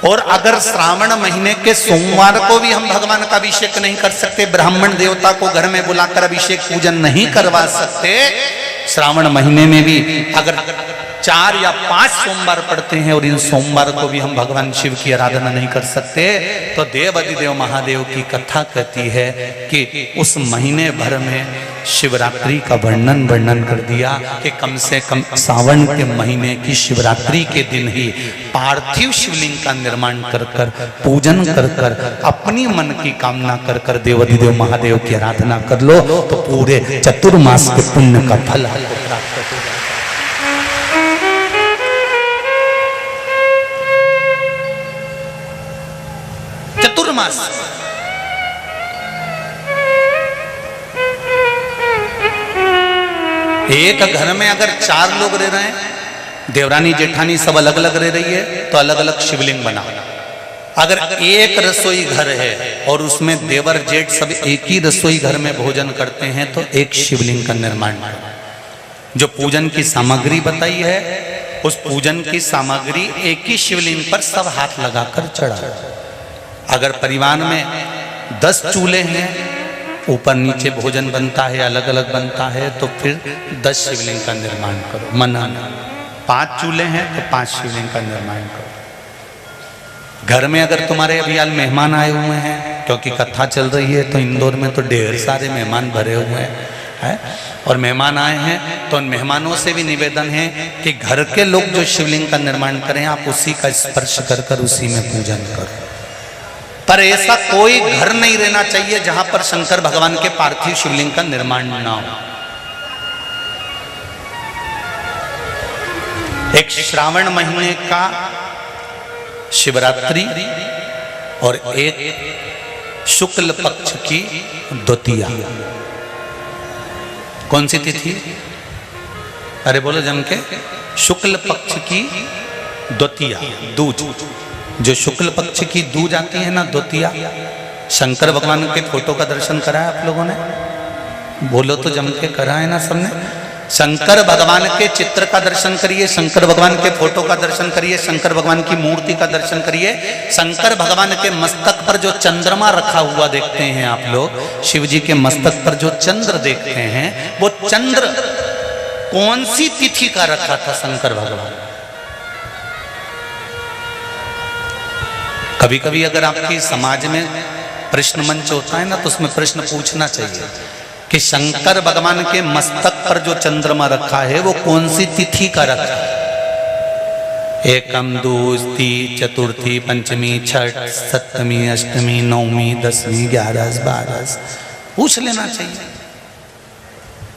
और अगर श्रावण महीने के सोमवार को भी हम भगवान का अभिषेक नहीं कर सकते, ब्राह्मण देवता को घर में बुलाकर अभिषेक पूजन नहीं करवा सकते, श्रावण महीने में भी अगर 4 या 5 सोमवार पड़ते हैं और इन सोमवार को भी हम भगवान शिव की आराधना नहीं कर सकते, तो देवाधिदेव महादेव की कथा कहती है कि उस महीने भर में शिवरात्रि का वर्णन कर दिया कि कम से कम सावन के महीने की शिवरात्रि के दिन ही पार्थिव शिवलिंग का निर्माण कर कर, पूजन कर कर, अपनी मन की कामना कर कर देवाधिदेव महादेव की आराधना कर लो, तो पूरे चतुर्मास के पुण्य का फल आपको प्राप्त हो जाएगा। चतुर्मास एक घर में अगर 4 लोग रह रहे हैं, देवरानी जेठानी सब अलग अलग रह रही है, तो अलग अलग शिवलिंग बनाओ। अगर एक रसोई घर है और उसमें देवर जेठ सब एक ही रसोई घर में भोजन करते हैं, तो एक शिवलिंग का निर्माण करो। जो पूजन की सामग्री बताई है, उस पूजन की सामग्री एक ही शिवलिंग पर सब हाथ लगाकर चढ़ाओ। अगर परिवार में 10 चूल्हे हैं, ऊपर नीचे भोजन बनता है, अलग अलग बनता है, तो फिर 10 शिवलिंग का निर्माण करो। मना 5 चूल्हे हैं तो 5 शिवलिंग का निर्माण करो। घर में अगर तुम्हारे अभी हाल मेहमान आए हुए हैं, क्योंकि कथा चल रही है, तो इंदौर में तो ढेर सारे मेहमान भरे हुए हैं, और मेहमान आए हैं, तो उन मेहमानों से भी निवेदन है कि घर के लोग जो शिवलिंग का निर्माण करें, आप उसी का स्पर्श कर कर उसी में पूजन करो। पर ऐसा कोई घर नहीं रहना चाहिए जहां पर शंकर भगवान के पार्थिव शिवलिंग का निर्माण ना हो। एक श्रावण महीने का शिवरात्रि और एक शुक्ल पक्ष की द्वितीया। कौन सी तिथि? अरे बोलो जम के, शुक्ल पक्ष की द्वितीया, दूज। जो शुक्ल पक्ष की दूज आती है ना, द्वितीया, शंकर भगवान के फोटो का दर्शन करा है आप लोगों ने? बोलो तो जम के करा है ना सबने? शंकर भगवान के चित्र का दर्शन करिए, शंकर भगवान के फोटो का दर्शन करिए, शंकर भगवान की मूर्ति का दर्शन करिए। शंकर भगवान के मस्तक पर जो चंद्रमा रखा हुआ देखते हैं आप लोग, शिव जी के मस्तक पर जो चंद्र देखते हैं, वो चंद्र कौन सी तिथि का रखा था शंकर भगवान? कभी कभी अगर आपकी समाज में प्रश्न मंच होता है ना, तो उसमें प्रश्न पूछना चाहिए कि शंकर भगवान के मस्तक पर जो चंद्रमा रखा है वो कौन सी तिथि का रखा है? एकम, दूसरी, चतुर्थी, पंचमी, छठ, सप्तमी, अष्टमी, नवमी, 10वीं, 11, 12 पूछ लेना चाहिए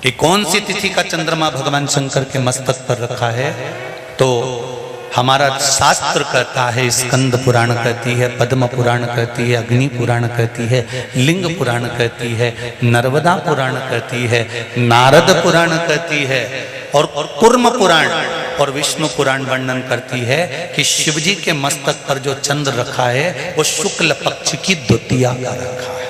कि कौन सी तिथि का चंद्रमा भगवान शंकर के मस्तक पर रखा है। तो हमारा शास्त्र कहता है, स्कंद पुराण कहती है, पद्म पुराण कहती है, अग्नि पुराण कहती है, लिंग पुराण कहती है, नर्मदा पुराण कहती है, नारद पुराण कहती है, और कुर्म पुराण और विष्णु पुराण वर्णन करती है कि शिवजी के मस्तक पर जो चंद्र रखा है वो शुक्ल पक्ष की द्वितीया का रखा है।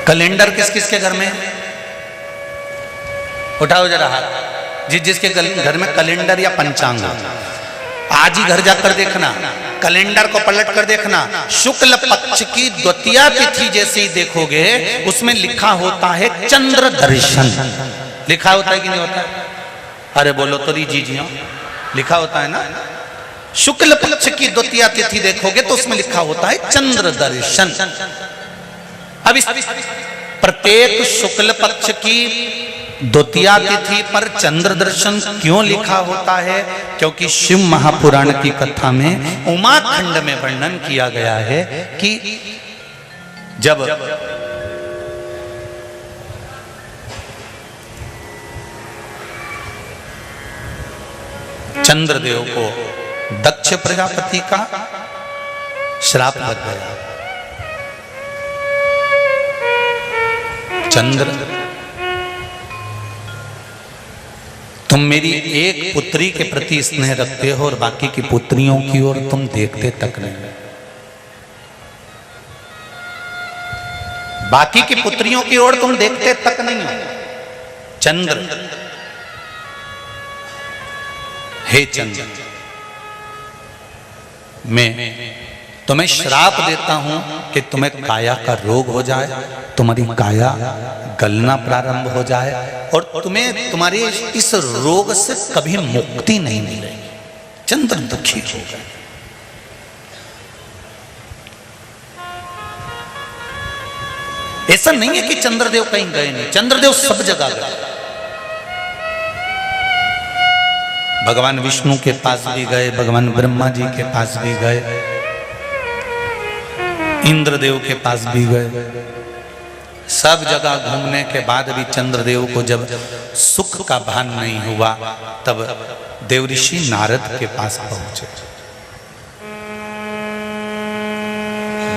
कैलेंडर किस किस के घर में? उठाओ जरा हाथ। जिसके घर में कैलेंडर या पंचांग हो, आज ही घर जाकर देखना, कैलेंडर को पलट कर देखना, शुक्ल पक्ष की द्वितीया तिथि जैसे ही देखोगे उसमें लिखा होता है चंद्र दर्शन। लिखा होता है कि नहीं होता है? अरे बोलो तो जी जी, लिखा होता है ना। शुक्ल पक्ष की द्वितीया तिथि देखोगे तो उसमें लिखा होता है चंद्र दर्शन। अब इस प्रत्येक शुक्ल पक्ष की द्वितीया तिथि पर चंद्र दर्शन क्यों लिखा होता है? क्योंकि शिव महापुराण की कथा में उमाखंड में वर्णन किया गया है कि जब चंद्रदेव को दक्ष प्रजापति का श्राप लग गया, चंद्र तुम मेरी एक पुत्री के प्रति स्नेह रखते हो और बाकी की पुत्रियों की ओर तुम देखते तक नहीं, बाकी की पुत्रियों की ओर तुम देखते तक नहीं हो। चंद्र, हे चंद्र, मैं तुम्हें श्राप देता हूं कि तुम्हें काया का रोग हो जाए, तुम्हारी काया गलना प्रारंभ हो जाए और तुम्हें तुम्हारे इस रोग से कभी मुक्ति नहीं मिलेगी। चंद्र दुखी हो गए। ऐसा नहीं है कि चंद्रदेव कहीं गए नहीं, चंद्रदेव सब जगह गए। भगवान विष्णु के पास भी गए, भगवान ब्रह्मा जी के पास भी गए, इंद्रदेव के पास भी गए। सब जगह घूमने के बाद भी चंद्रदेव को जब सुख का भान नहीं हुआ तब देवऋषि नारद के पास पहुंचे।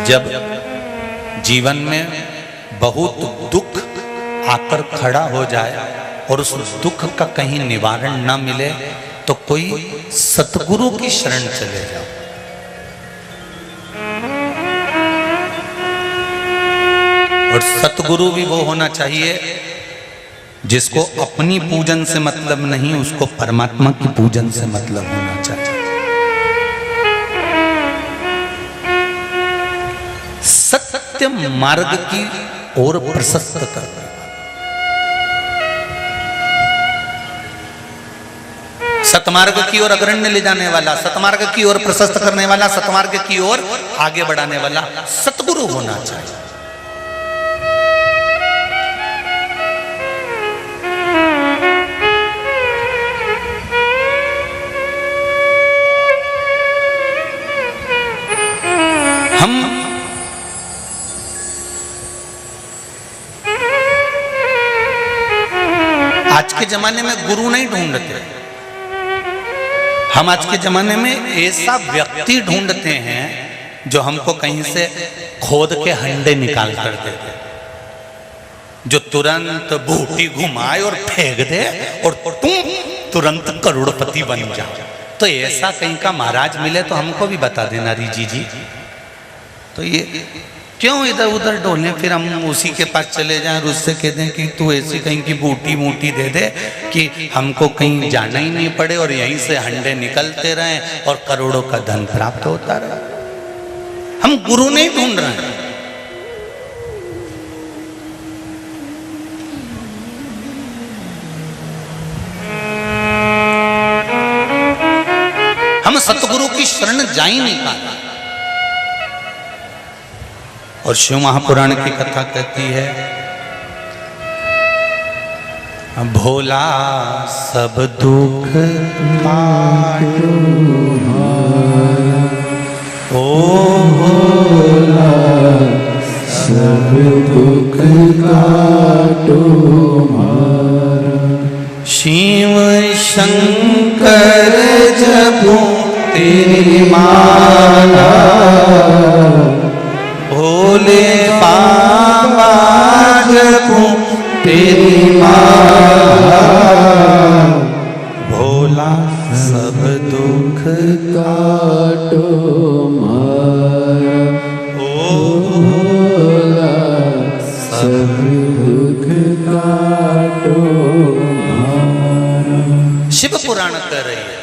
जब जीवन में बहुत दुख आकर खड़ा हो जाए और उस दुख का कहीं निवारण न मिले तो कोई सतगुरु की शरण चले जाओ। और सतगुरु भी वो होना चाहिए जिसको अपनी पूजन से मतलब नहीं, उसको परमात्मा की पूजन से मतलब होना चाहिए। सत्य मार्ग की ओर प्रशस्त करना, सतमार्ग की ओर अग्रण्य ले जाने वाला, सतमार्ग की ओर प्रशस्त करने वाला, सतमार्ग की ओर आगे बढ़ाने वाला सतगुरु होना चाहिए। हम आज के जमाने में गुरु नहीं ढूंढते, हम आज के जमाने में ऐसा व्यक्ति ढूंढते हैं जो हमको कहीं से खोद के हंडे निकाल कर दे दे, जो तुरंत बूटी घुमाए और फेंक दे और तुम तुरंत करोड़पति बन जाओ। तो ऐसा कहीं का महाराज मिले तो हमको भी बता देना रीजी जी। तो ये क्यों इधर उधर डोलने, फिर हम उसी के पास चले जाएं और उससे कह दें कि तू ऐसी कहीं की बूटी मूटी दे दे कि हमको कहीं जाना ही नहीं पड़े और यहीं से हंडे निकलते रहें और करोड़ों का धन प्राप्त होता रहे। हम गुरु नहीं ढूंढ रहे हैं, हम सतगुरु की शरण जा ही नहीं पाते। और शिव महापुराण की कथा कहती है, भोला सब दुख काटो ओ भोला सब दुख काटो शिव शंकर जपो तेरी माला, भोले बाबा जपो तेरी माला, भोला सब दुख काटो मारा ओ भोला सब दुख काटो मारा। शिव पुराण कह रही है।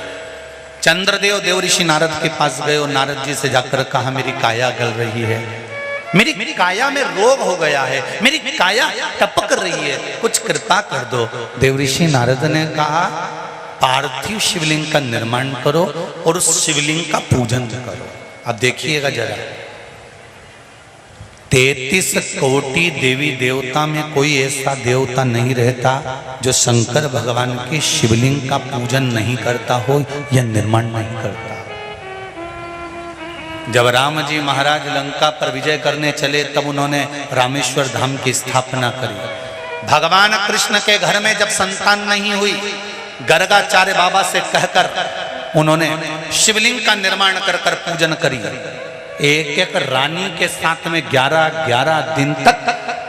चंद्रदेव देवऋषि नारद के पास गए और नारद जी से जाकर कहा मेरी काया गल रही है, मेरी काया में रोग हो गया है, मेरी काया टपक रही है, कुछ कृपा कर दो। देवऋषि नारद ने कहा पार्थिव शिवलिंग का निर्माण करो और उस शिवलिंग का पूजन करो। अब देखिएगा जरा, 33 कोटि देवी देवता में कोई ऐसा देवता नहीं रहता जो शंकर भगवान के शिवलिंग का पूजन नहीं करता हो या निर्माण नहीं करता। जब राम जी महाराज लंका पर विजय करने चले तब उन्होंने रामेश्वर धाम की स्थापना करी। भगवान कृष्ण के घर में जब संतान नहीं हुई, गर्गाचार्य बाबा से कहकर उन्होंने शिवलिंग का निर्माण कर कर पूजन करी। एक एक रानी के साथ में 11-11 दिन तक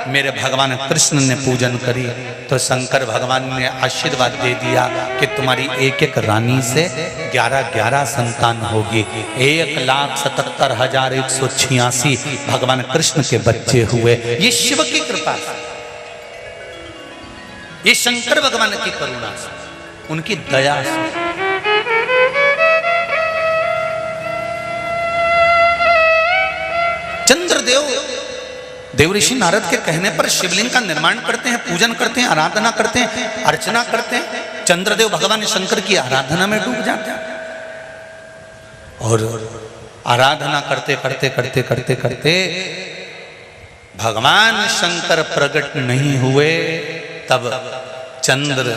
मेरे भगवान कृष्ण ने पूजन करी। तो शंकर भगवान ने आशीर्वाद दे दिया कि तुम्हारी एक एक रानी से 11-11 संतान होगी। 1,77,186 भगवान कृष्ण के बच्चे हुए। ये शिव की कृपा से, ये शंकर भगवान की करुणा से, उनकी दया से। चंद्रदेव देवऋषि नारद के कहने पर शिवलिंग का निर्माण करते हैं, पूजन करते हैं, आराधना करते हैं, अर्चना करते हैं। चंद्रदेव भगवान शंकर की आराधना में डूब जाते हैं और आराधना करते करते करते करते करते भगवान शंकर प्रकट नहीं हुए। तब चंद्र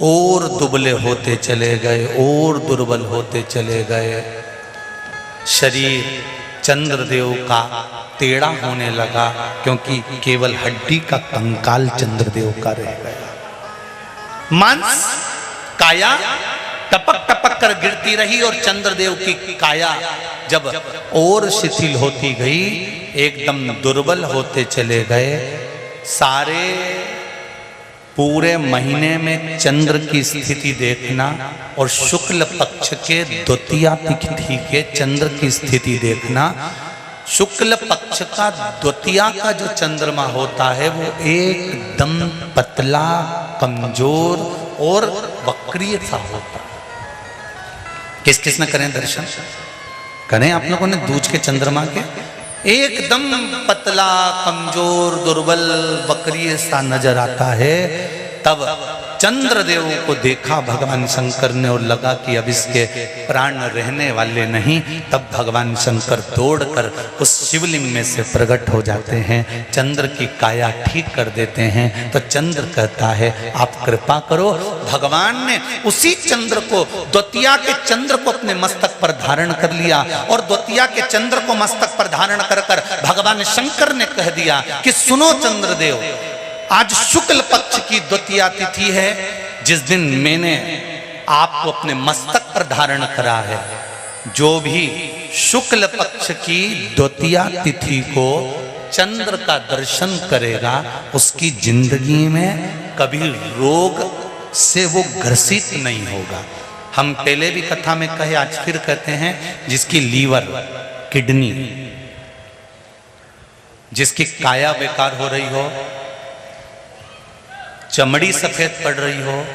और दुबले होते चले गए और दुर्बल होते चले गए। शरीर चंद्रदेव का टेढ़ा होने लगा क्योंकि केवल हड्डी का कंकाल चंद्रदेव का रह गया। मांस काया टपक टपक कर गिरती रही और चंद्रदेव की काया जब और शिथिल होती गई, एकदम दुर्बल होते चले गए। सारे पूरे महीने में चंद्र की स्थिति देखना और शुक्ल पक्ष के द्वितीया तिथि के चंद्र की स्थिति देखना। शुक्ल पक्ष का द्वितीया का जो चंद्रमा होता है वो एकदम पतला, कमजोर और वक्रीय सा होता है। किस किस ने करें दर्शन? करें आप लोगों ने दूज के चंद्रमा के? एकदम पतला, कमजोर, दुर्बल, वक्रीय सा नजर आता है। तब चंद्रदेव को देखा भगवान शंकर ने और लगा कि अब इसके प्राण रहने वाले नहीं। तब भगवान शंकर दौड़कर उस शिवलिंग में से प्रकट हो जाते हैं, चंद्र की काया ठीक कर देते हैं। तो चंद्र कहता है आप कृपा करो। भगवान ने उसी चंद्र को, द्वितीया के चंद्र को अपने मस्तक पर धारण कर लिया और द्वितीया के चंद्र को मस्तक पर धारण कर कर भगवान शंकर ने कह दिया कि सुनो चंद्रदेव, आज शुक्ल पक्ष की द्वितीया तिथि है, जिस दिन मैंने आपको अपने मस्तक पर धारण करा है। जो भी शुक्ल पक्ष की द्वितीया तिथि को चंद्र का दर्शन करेगा उसकी जिंदगी में कभी रोग से वो ग्रसित नहीं होगा। हम पहले भी कथा में कहे, आज फिर कहते हैं, जिसकी लीवर, किडनी, जिसकी काया बेकार हो रही हो, चमड़ी सफेद पड़ रही हो,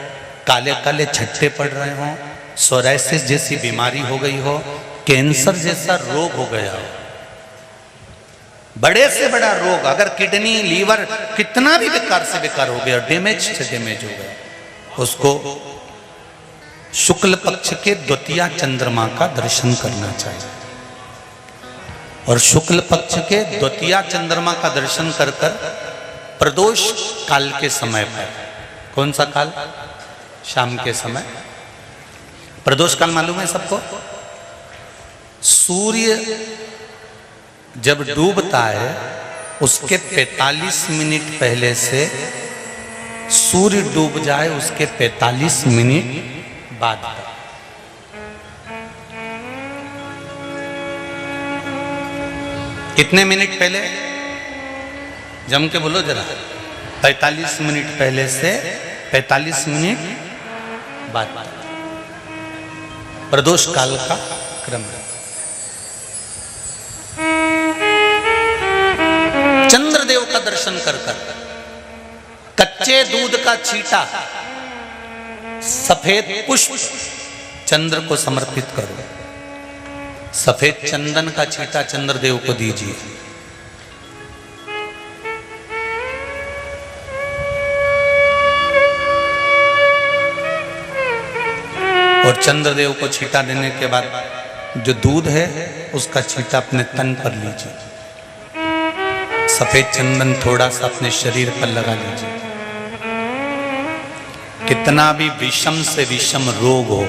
काले काले छट्टे पड़ रहे हो, सोराइसिस जैसी बीमारी हो गई हो, कैंसर जैसा रोग हो गया हो, बड़े से बड़ा रोग, अगर किडनी, लीवर कितना भी बेकार से बेकार हो गया, डैमेज से डैमेज हो गया, उसको शुक्ल पक्ष के द्वितीया चंद्रमा का दर्शन करना चाहिए। और शुक्ल पक्ष के द्वितीया चंद्रमा का दर्शन कर कर प्रदोष काल के समय पर, कौन सा काल? शाम के समय। प्रदोष काल मालूम है सबको? सूर्य जब डूबता है उसके 45 मिनट पहले से, सूर्य डूब जाए उसके 45 मिनट बाद। कितने मिनट पहले? जम के बोलो जरा। 45 मिनट पहले से 45 मिनट बाद प्रदोष काल का क्रम है। चंद्रदेव का दर्शन कर कर कच्चे दूध का छींटा सफेद पुष्प चंद्र को समर्पित करो, सफेद चंदन का छींटा चंद्रदेव को दीजिए। और चंद्रदेव को छींटा देने के बाद जो दूध है उसका छींटा अपने तन पर लीजिए, सफेद चंदन थोड़ा सा अपने शरीर पर लगा लीजिए। कितना भी विषम से विषम रोग हो,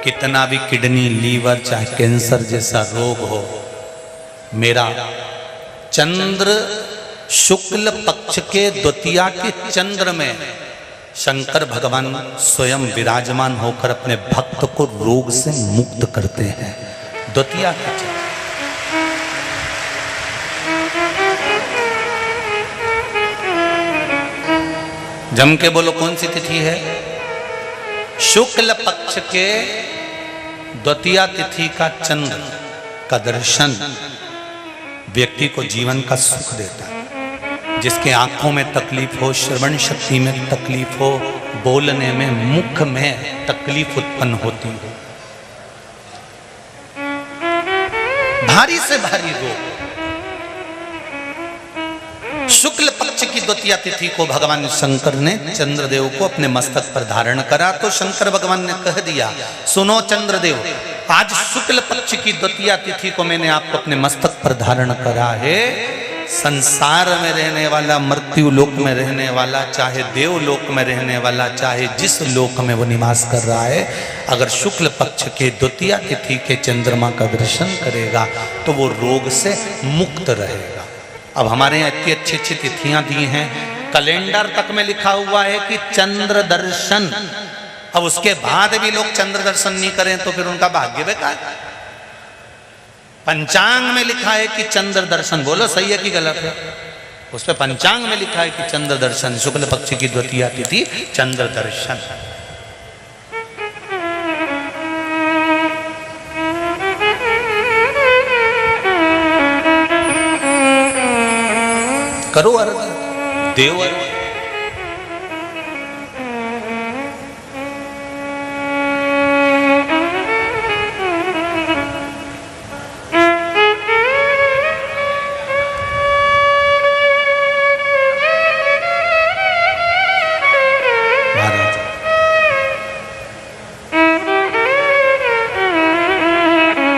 कितना भी किडनी, लीवर, चाहे कैंसर जैसा रोग हो, मेरा चंद्र शुक्ल पक्ष के द्वितीया के चंद्र में शंकर भगवान स्वयं विराजमान होकर अपने भक्त को रोग से मुक्त करते हैं। द्वितीया का चंद्र जम के बोलो कौन सी तिथि है? शुक्ल पक्ष के द्वितीया तिथि का चंद्र का दर्शन व्यक्ति को जीवन का सुख देता है। जिसके आंखों में तकलीफ हो, श्रवण शक्ति में तकलीफ हो, बोलने में, मुख में तकलीफ उत्पन्न होती हो, भारी से भारी रोग, शुक्ल पक्ष की द्वितीया तिथि को भगवान शंकर ने चंद्रदेव को अपने मस्तक पर धारण करा। तो शंकर भगवान ने कह दिया, सुनो चंद्रदेव, आज शुक्ल पक्ष की द्वितीया तिथि को मैंने आपको अपने मस्तक पर धारण करा है। संसार में रहने वाला, मृत्यु लोक में रहने वाला, चाहे देवलोक में रहने वाला, चाहे जिस लोक में वो निवास कर रहा है, अगर शुक्ल पक्ष के द्वितीया तिथि के चंद्रमा का दर्शन करेगा तो वो रोग से मुक्त रहेगा। अब हमारे यहाँ इतनी अच्छी अच्छी तिथियां दी हैं, कैलेंडर तक में लिखा हुआ है कि चंद्र दर्शन। अब उसके बाद भी लोग चंद्र दर्शन नहीं करें तो फिर उनका भाग्य बेकार। पंचांग में लिखा है कि चंद्र दर्शन, बोलो सही है कि गलत है? उस पे पंचांग में लिखा है कि चंद्र दर्शन, शुक्ल पक्ष की द्वितीया तिथि चंद्र दर्शन। करो अर्घ, देव अर्घ।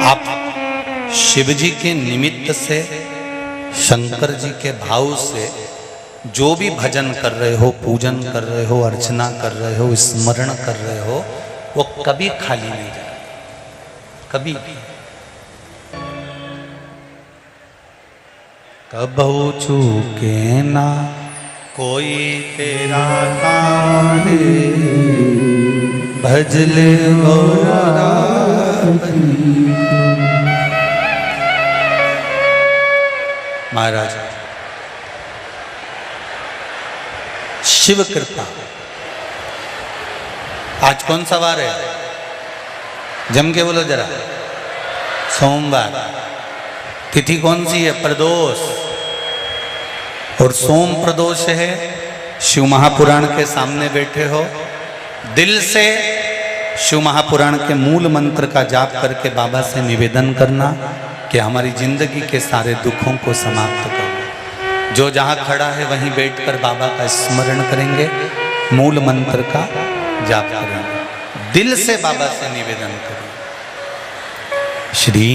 आप शिव जी के निमित्त से, शंकर जी के भाव से जो भी भजन कर रहे हो, पूजन कर रहे हो, अर्चना कर रहे हो, स्मरण कर रहे हो, वो कभी खाली नहीं जाए, कभी भी। कबहू चूके ना कोई तेरा काम, भजले गौरा महाराज। शिव कृपा। आज कौन सा वार है? जम के बोलो जरा। सोमवार। तिथि कौन सी है? प्रदोष। और सोम प्रदोष है। शिव महापुराण के सामने बैठे हो, दिल से शिव महापुराण के मूल मंत्र का जाप करके बाबा से निवेदन करना कि हमारी जिंदगी के सारे दुखों को समाप्त करो। जो जहाँ खड़ा है वहीं बैठकर बाबा का स्मरण करेंगे, मूल मंत्र का जाप करेंगे, दिल से बाबा से निवेदन करेंगे। श्री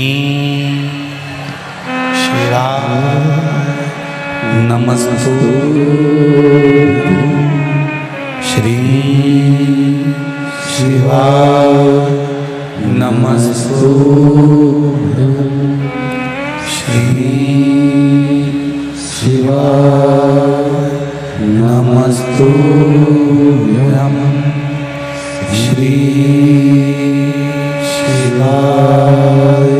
शिवाय नमस्तु, श्री शिवाय नमस्तु, श्री शिवाय नमस्तुभ्यं, श्री शिवाय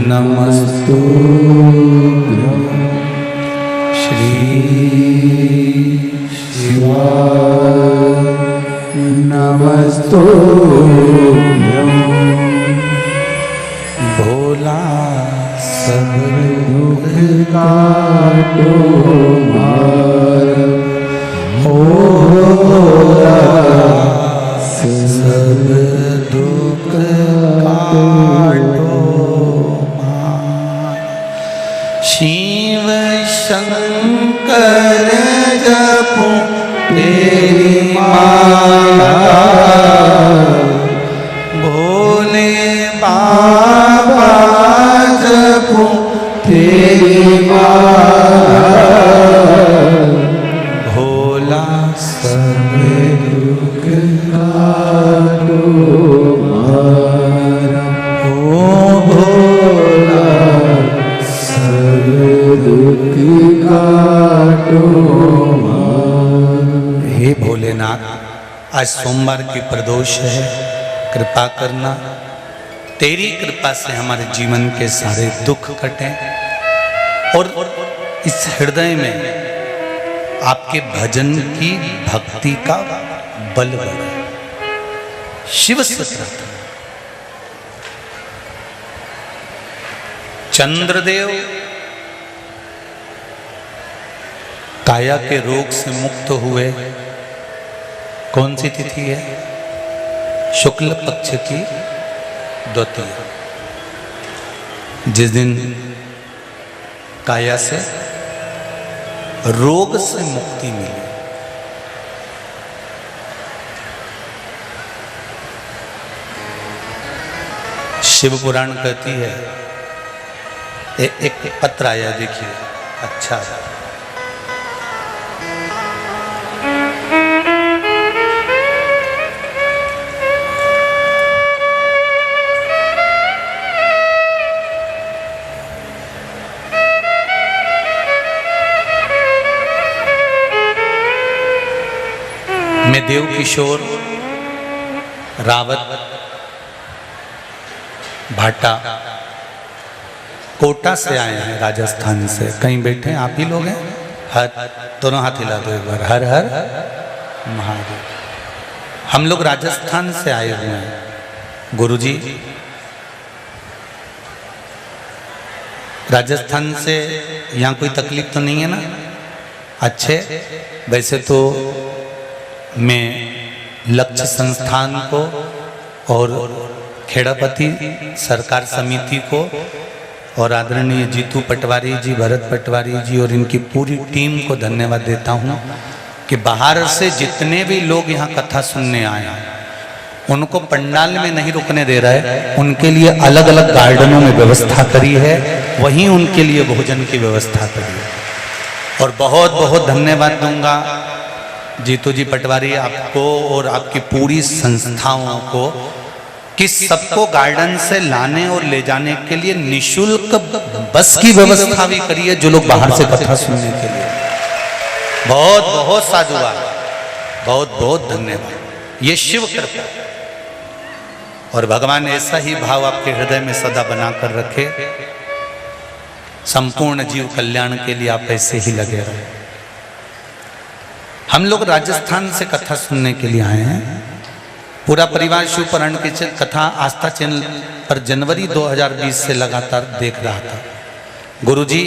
नमस्तुभ्यं, श्री शिवाय नमस्तुभ्यं। भोला सब दुख काटो मार, भोला सब दुख काटो शिव शंकर जपो तेरी माला भोले बाबा जपो तेरी माला भोला सब दुख काटो मारा ओ भोला सब दुख काटो मारा। हे भोलेनाथ, आज सोमवार की प्रदोष है, कृपा करना। तेरी कृपा से हमारे जीवन के सारे दुख कटें और इस हृदय में आपके भजन की भक्ति का बल बढ़े। शिव स्तोत्र। चंद्रदेव काया के रोग से मुक्त हुए। कौन सी तिथि है? शुक्ल पक्ष की द्वितीय, जिस दिन काया से रोग से मुक्ति मिली। शिव पुराण कहती है, एक पत्र आया, देखिए अच्छा। मैं देव किशोर रावत भाटा कोटा से आए हैं, राजस्थान से। कहीं बैठे हैं, आप ही लोग हैं? हर दोनों हाथ हिला दो एक बार। हर हर महादेव। हम लोग राजस्थान से आए हुए हैं गुरुजी। राजस्थान से यहाँ कोई तकलीफ तो नहीं है ना? अच्छे। वैसे तो मैं लक्ष्य संस्थान को और खेड़ापति सरकार समिति को और आदरणीय जीतू पटवारी जी, भरत पटवारी जी और इनकी पूरी टीम को धन्यवाद देता हूँ कि बाहर से जितने भी लोग यहाँ कथा सुनने आए हैं उनको पंडाल में नहीं रुकने दे रहा है, उनके लिए अलग अलग गार्डनों में व्यवस्था करी है, वहीं उनके लिए भोजन की व्यवस्था करी है। और बहुत बहुत धन्यवाद दूंगा जीतू जी पटवारी आपको और आपकी पूरी संस्थाओं को कि सबको गार्डन से लाने और ले जाने के लिए निशुल्क बस की व्यवस्था भी करी है, जो लोग बाहर से कथा सुनने के लिए। बहुत बहुत साधुवाद, बहुत बहुत धन्यवाद। ये शिव कृपा और भगवान ऐसा ही भाव आपके हृदय में सदा बनाकर रखे। संपूर्ण जीव कल्याण के लिए आप ऐसे ही लगे रहे। हम लोग राजस्थान से कथा सुनने के लिए आए हैं। पूरा परिवार शिव पुराण की कथा आस्था चैनल पर जनवरी 2020 से लगातार देख रहा था। गुरुजी,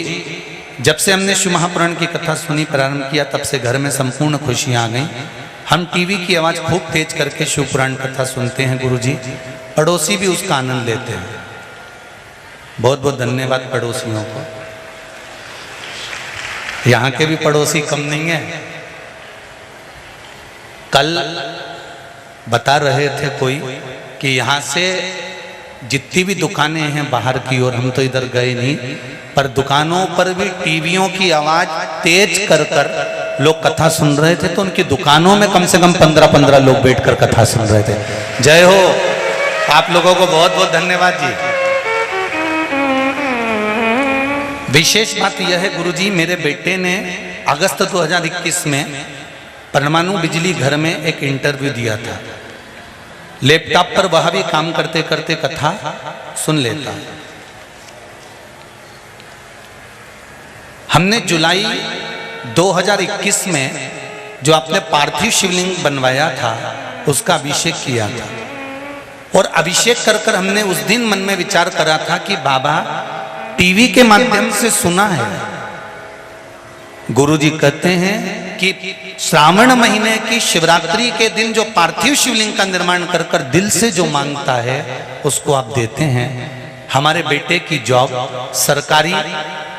जब से हमने शिव महापुराण की कथा सुनी प्रारंभ किया, तब से घर में संपूर्ण खुशियां आ गई। हम टीवी की आवाज खूब तेज करके शिव पुराण कथा सुनते हैं गुरुजी, पड़ोसी भी उसका आनंद लेते हैं। बहुत बहुत धन्यवाद पड़ोसियों को। यहाँ के भी पड़ोसी कम नहीं है। कल बता रहे थे कोई कि यहाँ से जितनी भी दुकानें हैं बाहर की ओर, हम तो इधर गए नहीं, पर दुकानों पर भी टीवियों की आवाज तेज कर कर लोग कथा सुन रहे थे। तो उनकी दुकानों में कम से कम 15-15 लोग बैठकर कथा सुन रहे थे। जय हो आप लोगों को, बहुत बहुत धन्यवाद जी। विशेष बात यह है गुरुजी, मेरे बेटे ने अगस्त 2021 में परमाणु बिजली घर में एक इंटरव्यू दिया था। लैपटॉप पर वह भी काम करते करते कथा सुन लेता। हमने जुलाई 2021 में जो आपने पार्थिव शिवलिंग बनवाया था उसका अभिषेक किया था। और अभिषेक कर कर हमने उस दिन मन में विचार करा था कि बाबा टीवी के माध्यम से सुना है, गुरुजी कहते हैं कि श्रावण महीने की शिवरात्रि के दिन जो पार्थिव शिवलिंग का निर्माण कर कर दिल से जो मांगता है उसको आप देते हैं। हमारे बेटे की जॉब सरकारी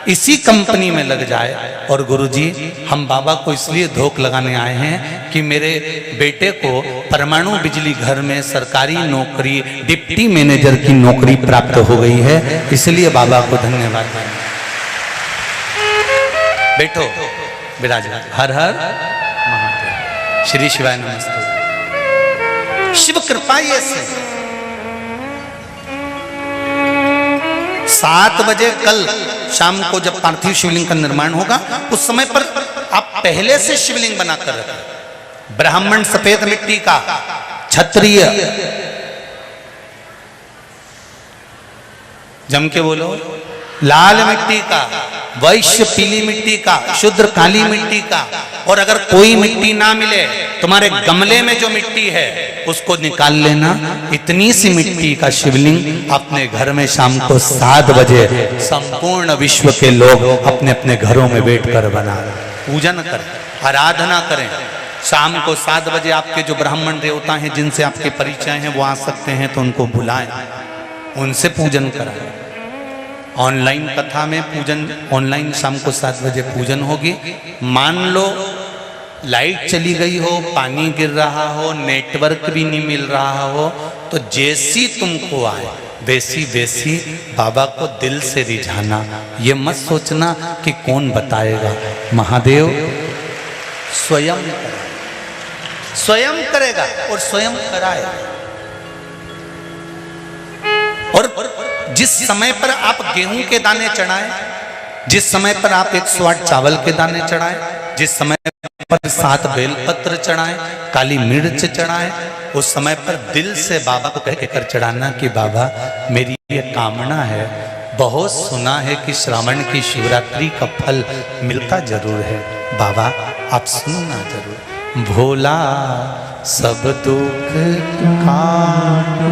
इसी कंपनी में लग जाए। और गुरुजी हम बाबा को इसलिए धोख लगाने आए हैं कि मेरे बेटे को परमाणु बिजली घर में सरकारी नौकरी डिप्टी मैनेजर की नौकरी प्राप्त हो गई है, इसलिए बाबा को धन्यवाद। बैठो विराजमान। हर हर महादेव। श्री शिवाय नमस्ते। शिव कृपा ये से 7 बजे कल शाम को जब पार्थिव शिवलिंग का निर्माण होगा उस समय पर आप पहले से शिवलिंग बनाकर रखें। ब्राह्मण सफेद मिट्टी का, क्षत्रिय जम के बोलो लाल मिट्टी का, वैश्य पीली मिट्टी का, शूद्र काली मिट्टी का। और अगर कोई मिट्टी ना मिले तुम्हारे गमले में जो मिट्टी है उसको निकाल लेना। इतनी सी मिट्टी का शिवलिंग अपने घर में शाम को 7 बजे संपूर्ण विश्व के लोग अपने अपने घरों में बैठकर बना पूजन करें, आराधना करें। शाम को 7 बजे आपके जो ब्राह्मण देवता हैं जिनसे आपके परिचय हैं वो आ सकते हैं तो उनको बुलाएं, उनसे पूजन कराएं। ऑनलाइन कथा में पूजन, ऑनलाइन शाम को 7 बजे पूजन होगी। मान लो लाइट चली गई हो, पानी गिर रहा हो, नेटवर्क भी नहीं मिल रहा हो, तो जैसी तुमको आए वैसी वैसी बाबा को दिल से रिझाना। ये मत सोचना कि कौन बताएगा, महादेव स्वयं स्वयं करेगा और स्वयं कराएगा। और जिस समय पर आप गेहूं के दाने चढ़ाएं, जिस समय पर आप 108 चावल के दाने चढ़ाएं, जिस समय पर 7 बेलपत्र चढ़ाएं, काली मिर्च चढ़ाएं, उस समय पर दिल से बाबा को कह के कर चढ़ाना कि बाबा मेरी ये कामना है। बहुत सुना है कि श्रावण की शिवरात्रि का फल मिलता जरूर है, बाबा आप सुनना जरूर। भोला सब दुख काटो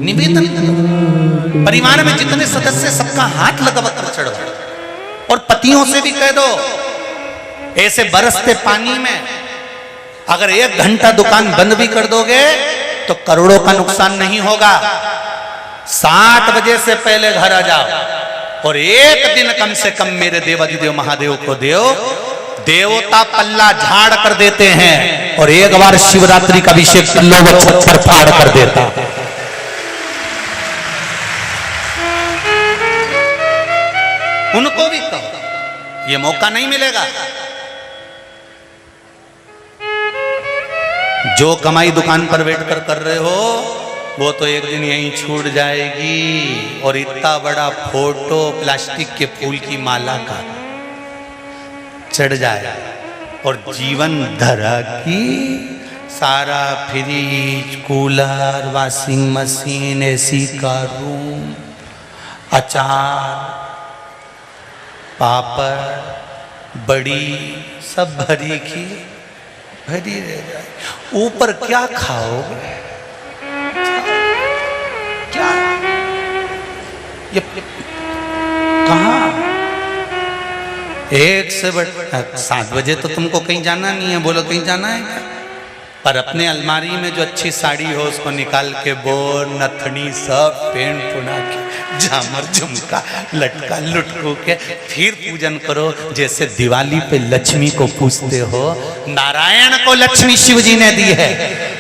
निवेदन करो। परिवार में जितने सदस्य सबका हाथ लगा कर चढ़ो। और पतियों से भी कह दो ऐसे बरसते पानी में अगर 1 घंटा दुकान बंद भी कर दोगे तो करोड़ों का नुकसान नहीं होगा। 7 बजे से पहले घर आ जाओ और 1 दिन कम से कम मेरे देवाधिदेव महादेव को देव। देवता पल्ला झाड़ कर देते हैं और एक बार शिवरात्रि का अभिषेक कर लो वो छप्पर फाड़ कर देता। उनको भी कहो ये मौका नहीं मिलेगा। जो कमाई दुकान पर बैठकर कर रहे हो वो तो एक दिन यहीं छूट जाएगी। और इतना बड़ा फोटो प्लास्टिक के फूल की माला का चढ़ जाए और जीवन धरा की सारा fridge, cooler, washing machine, AC का रूम, अचार, पापड़, बड़ी सब भरी की भरी रह जाए। ऊपर क्या खाओगे? क्या ये कहाँ? 1 से 7 बजे तो तुमको कहीं जाना नहीं है। बोलो कहीं जाना है क्या? पर अपने अलमारी में जो अच्छी साड़ी हो उसको निकाल के बोर, नथनी सब पेन पुना के झामर झुमका लटका लुटको के फिर पूजन करो। जैसे दिवाली पे लक्ष्मी को पूजते हो। नारायण को लक्ष्मी शिव जी ने दी है।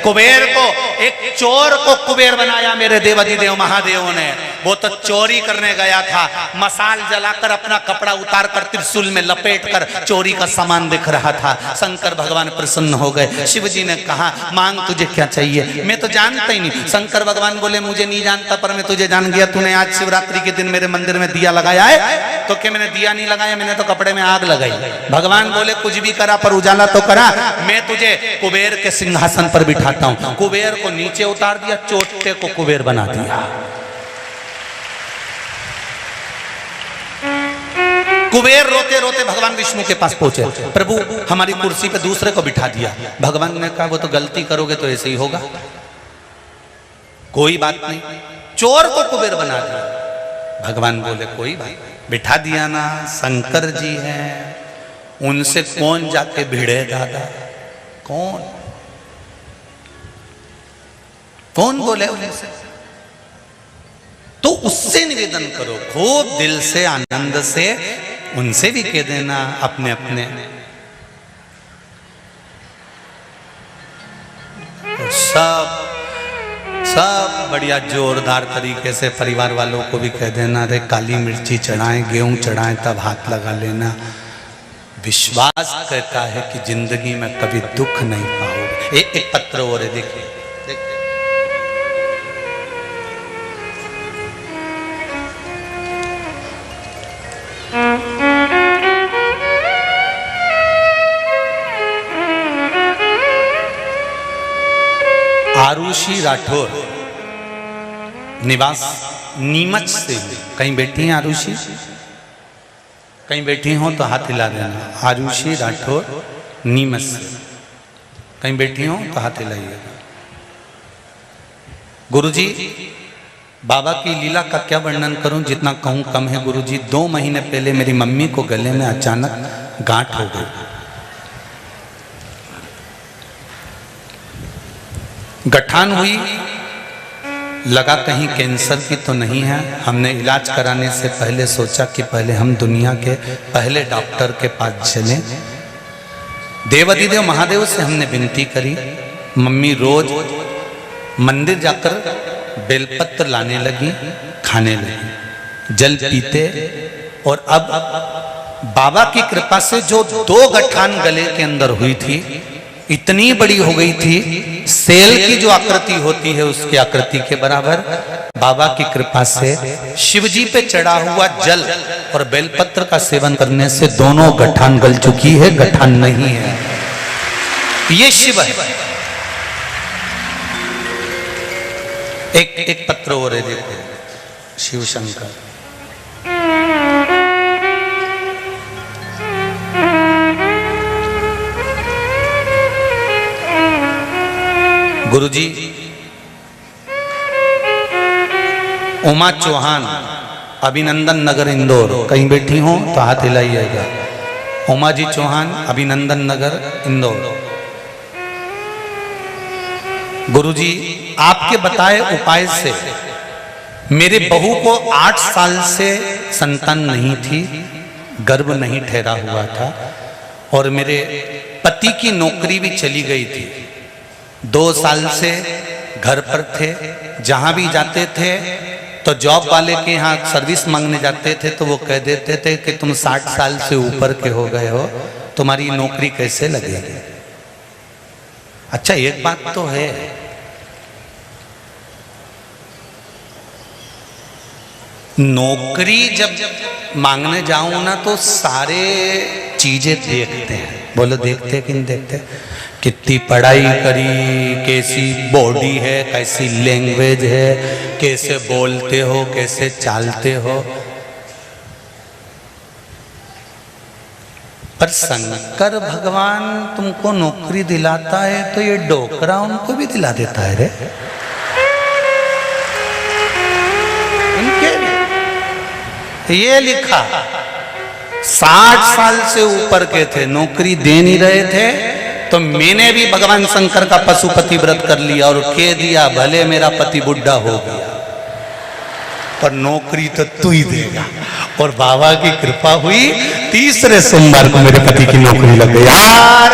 कुबेर को, एक चोर को कुबेर बनाया मेरे देवाधिदेव महादेव ने। वो तो चोरी करने गया था, मसाल जलाकर अपना कपड़ा उतार कर त्रिशूल में लपेट कर चोरी का सामान दिख रहा था। शंकर भगवान प्रसन्न हो गए। शिव जी ने कहा मांग तुझे क्या चाहिए? मैं तो जानता ही नहीं। शंकर भगवान बोले मुझे नहीं जानता पर मैं तुझे जान गया। तूने आज शिवरात्रि के दिन मेरे मंदिर में दिया लगाया है। तो क्या मैंने दिया नहीं लगाया? मैंने तो कपड़े में आग लगाई। भगवान बोले कुछ भी करा पर उजाला तो करा। मैं तुझे कुबेर के सिंहासन पर बिठाता हूं। कुबेर को नीचे उतार दिया, चोटे को कुबेर बना दिया। कुबेर रोते रोते भगवान विष्णु के पास पहुंचे। प्रभु हमारी कुर्सी पे दूसरे को बिठा दिया। भगवान ने कहा वो तो गलती करोगे तो ऐसे ही होगा, कोई बात नहीं। चोर को कुबेर बना दिया। भगवान बोले कोई बात, बिठा दिया ना, शंकर जी हैं, उनसे कौन जाके भिड़े दादा, कौन कौन बोले उनसे? तो उससे निवेदन करो खूब दिल से, आनंद से, उनसे भी कह देना अपने अपने। और सब बढ़िया जोरदार तरीके से परिवार वालों को भी कह देना, अरे काली मिर्ची चढ़ाएं, गेहूं चढ़ाएं, तब हाथ लगा लेना। विश्वास कहता है कि जिंदगी में कभी दुख नहीं पाओगे। एक पत्र और है, देखिए आरुषि राठौर, निवास नीमच से। कहीं बैठी हैं आरुषि? कहीं बैठी हो तो हाथ हिला देना। आरुषि राठौर नीमच से, कहीं बैठी हो तो हाथ हिलाइएगा। गुरुजी, बाबा की लीला का क्या वर्णन करूं, जितना कहूं कम है। गुरुजी, 2 महीने पहले मेरी मम्मी को गले में अचानक गांठ हो गई। गठान हुई, लगा कहीं कैंसर की तो नहीं है। हमने इलाज कराने से पहले सोचा कि पहले हम दुनिया के पहले डॉक्टर के पास चलें। देवाधिदेव महादेव से हमने विनती करी। मम्मी रोज मंदिर जाकर बेलपत्र लाने लगी, खाने लगी, जल पीते। और अब बाबा की कृपा से जो 2 गठान गले के अंदर हुई थी, इतनी बड़ी हो गई थी, सेल की जो आकृति होती है उसकी आकृति के बराबर। बाबा की कृपा से शिवजी पे चढ़ा हुआ जल और बेलपत्र का सेवन करने से दोनों गठान गल चुकी है, गठान नहीं है। ये शिव है। एक पत्र और है, देखो, शिव शंकर। गुरुजी, उमा चौहान, अभिनंदन नगर, इंदौर। कहीं बैठी हो तो हाथ हिलाइएगा। उमा जी चौहान, अभिनंदन नगर, इंदौर। गुरुजी, आपके बताए उपाय से मेरे बहू को 8 साल से संतान नहीं थी, गर्भ नहीं ठहरा हुआ था, और मेरे पति की नौकरी भी चली गई थी। 2 साल से घर पर थे। जहां भी जाते थे तो जॉब वाले के यहाँ सर्विस मांगने जाते थे तो वो कह देते थे कि तुम 60 साल से ऊपर के हो गए हो, तुम्हारी नौकरी कैसे लगेगी। अच्छा, एक बात तो है, नौकरी जब मांगने जाऊं ना तो सारे चीजें देखते हैं। बोलो, देखते कि नहीं देखते? कितनी पढ़ाई करी, कैसी बॉडी है, कैसी लैंग्वेज है, कैसे बोलते हो, कैसे चालते हो। पर शंकर भगवान तुमको नौकरी दिलाता है तो ये डोकरा उनको भी दिला देता है रे। ये लिखा 60 साल से ऊपर के थे, नौकरी दे नहीं रहे थे, तो मैंने भी भगवान शंकर का पशुपति व्रत कर लिया और कह दिया भले मेरा पति बुढ़ा हो गया पर नौकरी तो तू ही देगा। और बाबा की कृपा हुई, 3रे सोमवार को मेरे पति की नौकरी लग गई। यार,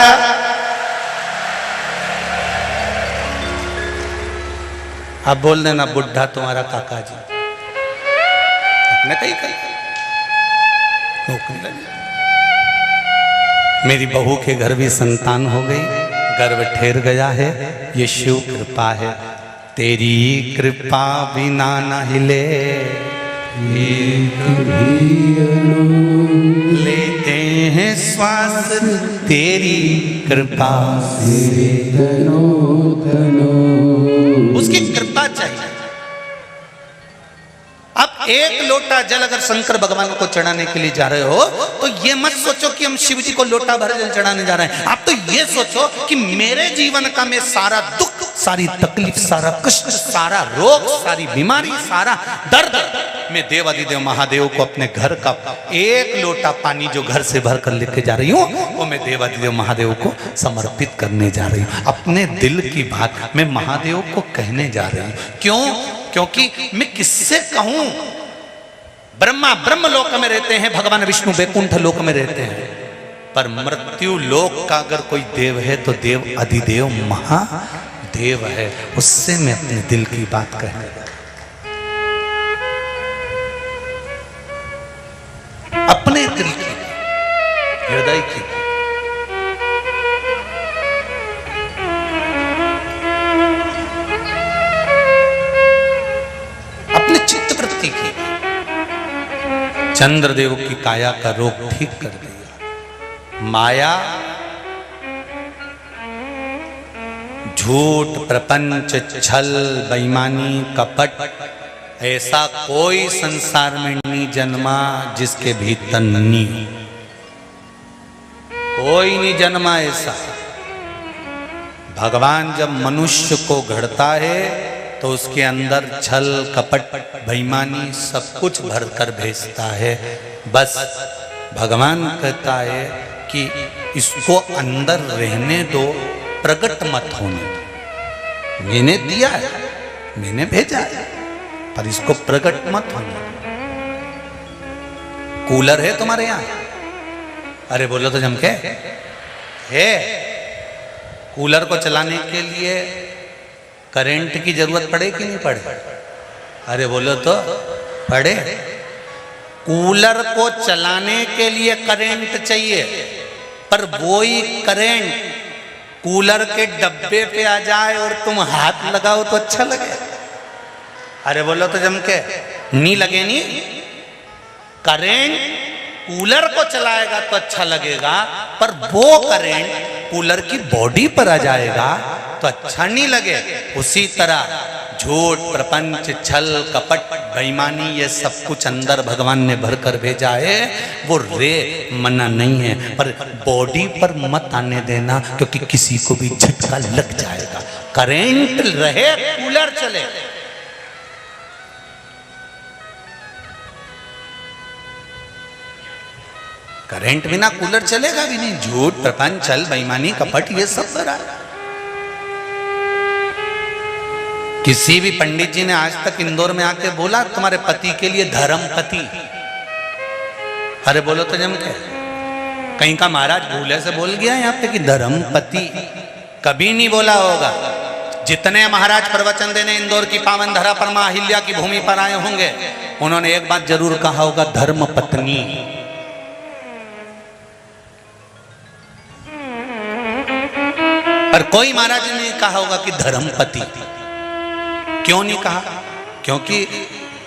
आप बोल देना बुढ़ा तुम्हारा काका जी, अपने कहीं नौकरी लग गई। मेरी बहू के घर भी संतान हो गई, गर्भ ठहर गया है। ये शिव कृपा है। तेरी कृपा बिना न हिले लेते हैं श्वास, तेरी कृपा से उसकी कृपा चाहिए। अब 1 लोटा जल अगर शंकर भगवान को चढ़ाने के लिए जा रहे हो तो ये मत सोचो कि हम शिव जी को लोटा भर जल चढ़ाने जा रहे हैं। आप तो ये सोचो कि मेरे जीवन का मैं सारा दुख सारी तकलीफ, सारा कष्ट, सारा रोग, सारी बीमारी, सारा दर्द मैं देव अधिदेव महादेव को अपने घर का एक लोटा पानी जो घर से भर कर लेके जा रही हूँ वो मैं देव अधिदेव महादेव को समर्पित करने जा रही हूँ। अपने दिल की बात मैं महादेव को कहने जा रही हूँ। क्यों? क्योंकि मैं किससे कहूं? ब्रह्मा ब्रह्म लोक में रहते हैं, भगवान विष्णु वैकुंठ लोक में रहते हैं, पर मृत्यु लोक का अगर कोई देव है तो देव अधिदेव महादेव है। उससे मैं अपने दिल की बात कहने जा रहा हूं, अपने दिल की, हृदय की। अपने चित्तवृत्ति की। चंद्रदेव की काया का रोग ठीक कर दिया। माया, झूठ, प्रपंच, छल, बेईमानी, कपट, ऐसा कोई संसार में नहीं जन्मा जिसके भीतर नहीं हो। कोई नहीं जन्मा ऐसा। भगवान जब मनुष्य को गढ़ता है तो उसके अंदर छल, कपट, बेईमानी सब कुछ भरकर भेजता है। बस भगवान कहता है कि इसको अंदर रहने दो, प्रकट मत होने दो। मैंने दिया है, मैंने भेजा है, पर इसको प्रकट मत होने दो। कूलर है तुम्हारे यहाँ? अरे बोलो तो जमके है। कूलर को चलाने के लिए करंट की जरूरत पड़े कि नहीं पड़े? अरे बोलो तो पड़े। कूलर को चलाने के लिए करंट चाहिए, पर वही करंट कूलर के डब्बे पे आ जाए और तुम हाथ लगाओ तो अच्छा लगे? अरे बोलो तो जमके नहीं लगे। नहीं, करंट कूलर को चलाएगा तो अच्छा लगेगा, पर वो करंट कूलर की बॉडी पर आ जाएगा तो अच्छा नहीं लगे। उसी तरह झूठ, प्रपंच, छल, कपट, बेईमानी, ये सब कुछ अंदर भगवान ने भर कर भेजा है। वो रे मना नहीं है, पर बॉडी पर मत आने देना, क्योंकि किसी को भी झटका लग जाएगा। करंट रहे, कूलर चले। करंट बिना कूलर चलेगा भी नहीं। झूठ, प्रपंच, छल, बेईमानी, कपट, ये सब भरा है। किसी भी पंडित जी ने आज तक इंदौर में आके बोला तुम्हारे पति के लिए धर्म पति? अरे बोलो तो जम के। कहीं का महाराज भूले से बोल गया यहाँ पे कि धर्म पति? कभी नहीं बोला होगा। जितने महाराज प्रवचन देने इंदौर की पावन धरा पर मां अहिल्या की भूमि पर आए होंगे, उन्होंने एक बात जरूर कहा होगा, धर्म पत्नी। पर कोई महाराज ने कहा होगा कि धर्म पति। क्यों नहीं कहा? क्योंकि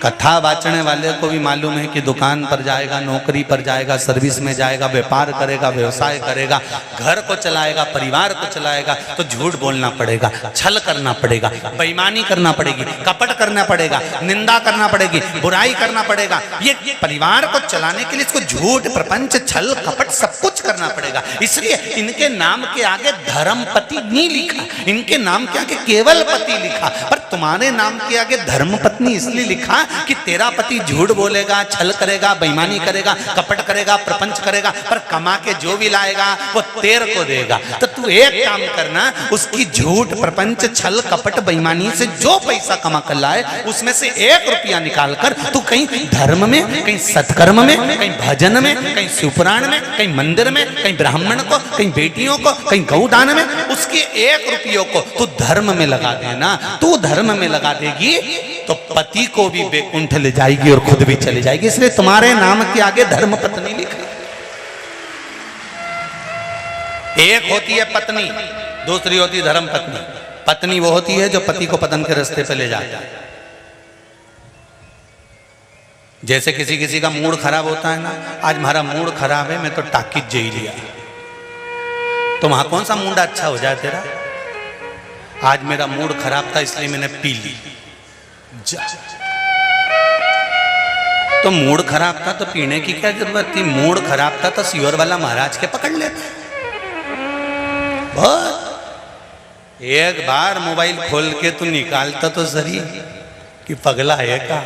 कथा बाचने वाले को भी मालूम है कि दुकान पर जाएगा, नौकरी पर जाएगा, सर्विस में जाएगा, व्यापार करेगा, व्यवसाय करेगा, घर को चलाएगा, परिवार को चलाएगा, तो झूठ बोलना पड़ेगा, छल करना पड़ेगा, बेईमानी करना पड़ेगी, कपट करना पड़ेगा, निंदा करना पड़ेगी, बुराई करना पड़ेगा। ये परिवार को चलाने के लिए इसको झूठ, प्रपंच, छल, कपट सब कुछ करना पड़ेगा। इसलिए इनके नाम के आगे धर्मपति नहीं लिखा, इनके नाम के आगे केवल पति लिखा। पर तुम्हारे नाम के आगे धर्म पत्नी इसलिए लिखा कि तेरा पति झूठ बोलेगा, छल करेगा, बेईमानी करेगा, कपट करेगा, प्रपंच करेगा, पर कमा के जो भी लाएगा वो तेरे को देगा। तो तू एक काम करना, उसकी झूठ, प्रपंच, छल, कपट, बेईमानी से जो पैसा कमा कर लाए उसमें से 1 रुपया निकाल कर तू कहीं धर्म में, कहीं सत्कर्म में, कहीं भजन में, कहीं शिवपुराण में, कहीं मंदिर में, कहीं ब्राह्मण को, कहीं बेटियों को, कहीं गौदान में, उसके 1 रुपये को तू धर्म में लगा देना। तू धर्म में लगा देगी तो पति को भी वैकुंठ ले जाएगी और खुद भी चली जाएगी। इसलिए तुम्हारे नाम के आगे धर्म पत्नी लिखी। एक होती है पत्नी, दूसरी होती है धर्म पत्नी। पत्नी वो होती है जो पति को पतन के रास्ते पे ले जाता है। जैसे किसी किसी का मूड खराब होता है ना, आज हमारा मूड खराब है, मैं तो टाकिज जे ही लिया, तो वहां कौन सा मूड अच्छा हो जाए तेरा? आज मेरा मूड खराब था इसलिए मैंने पी ली। तो मूड खराब था तो पीने की क्या जरूरत थी? मूड खराब था तो सियोर वाला महाराज के पकड़ लेते। बहुत एक बार मोबाइल खोल के तू निकालता तो सही कि पगला है का,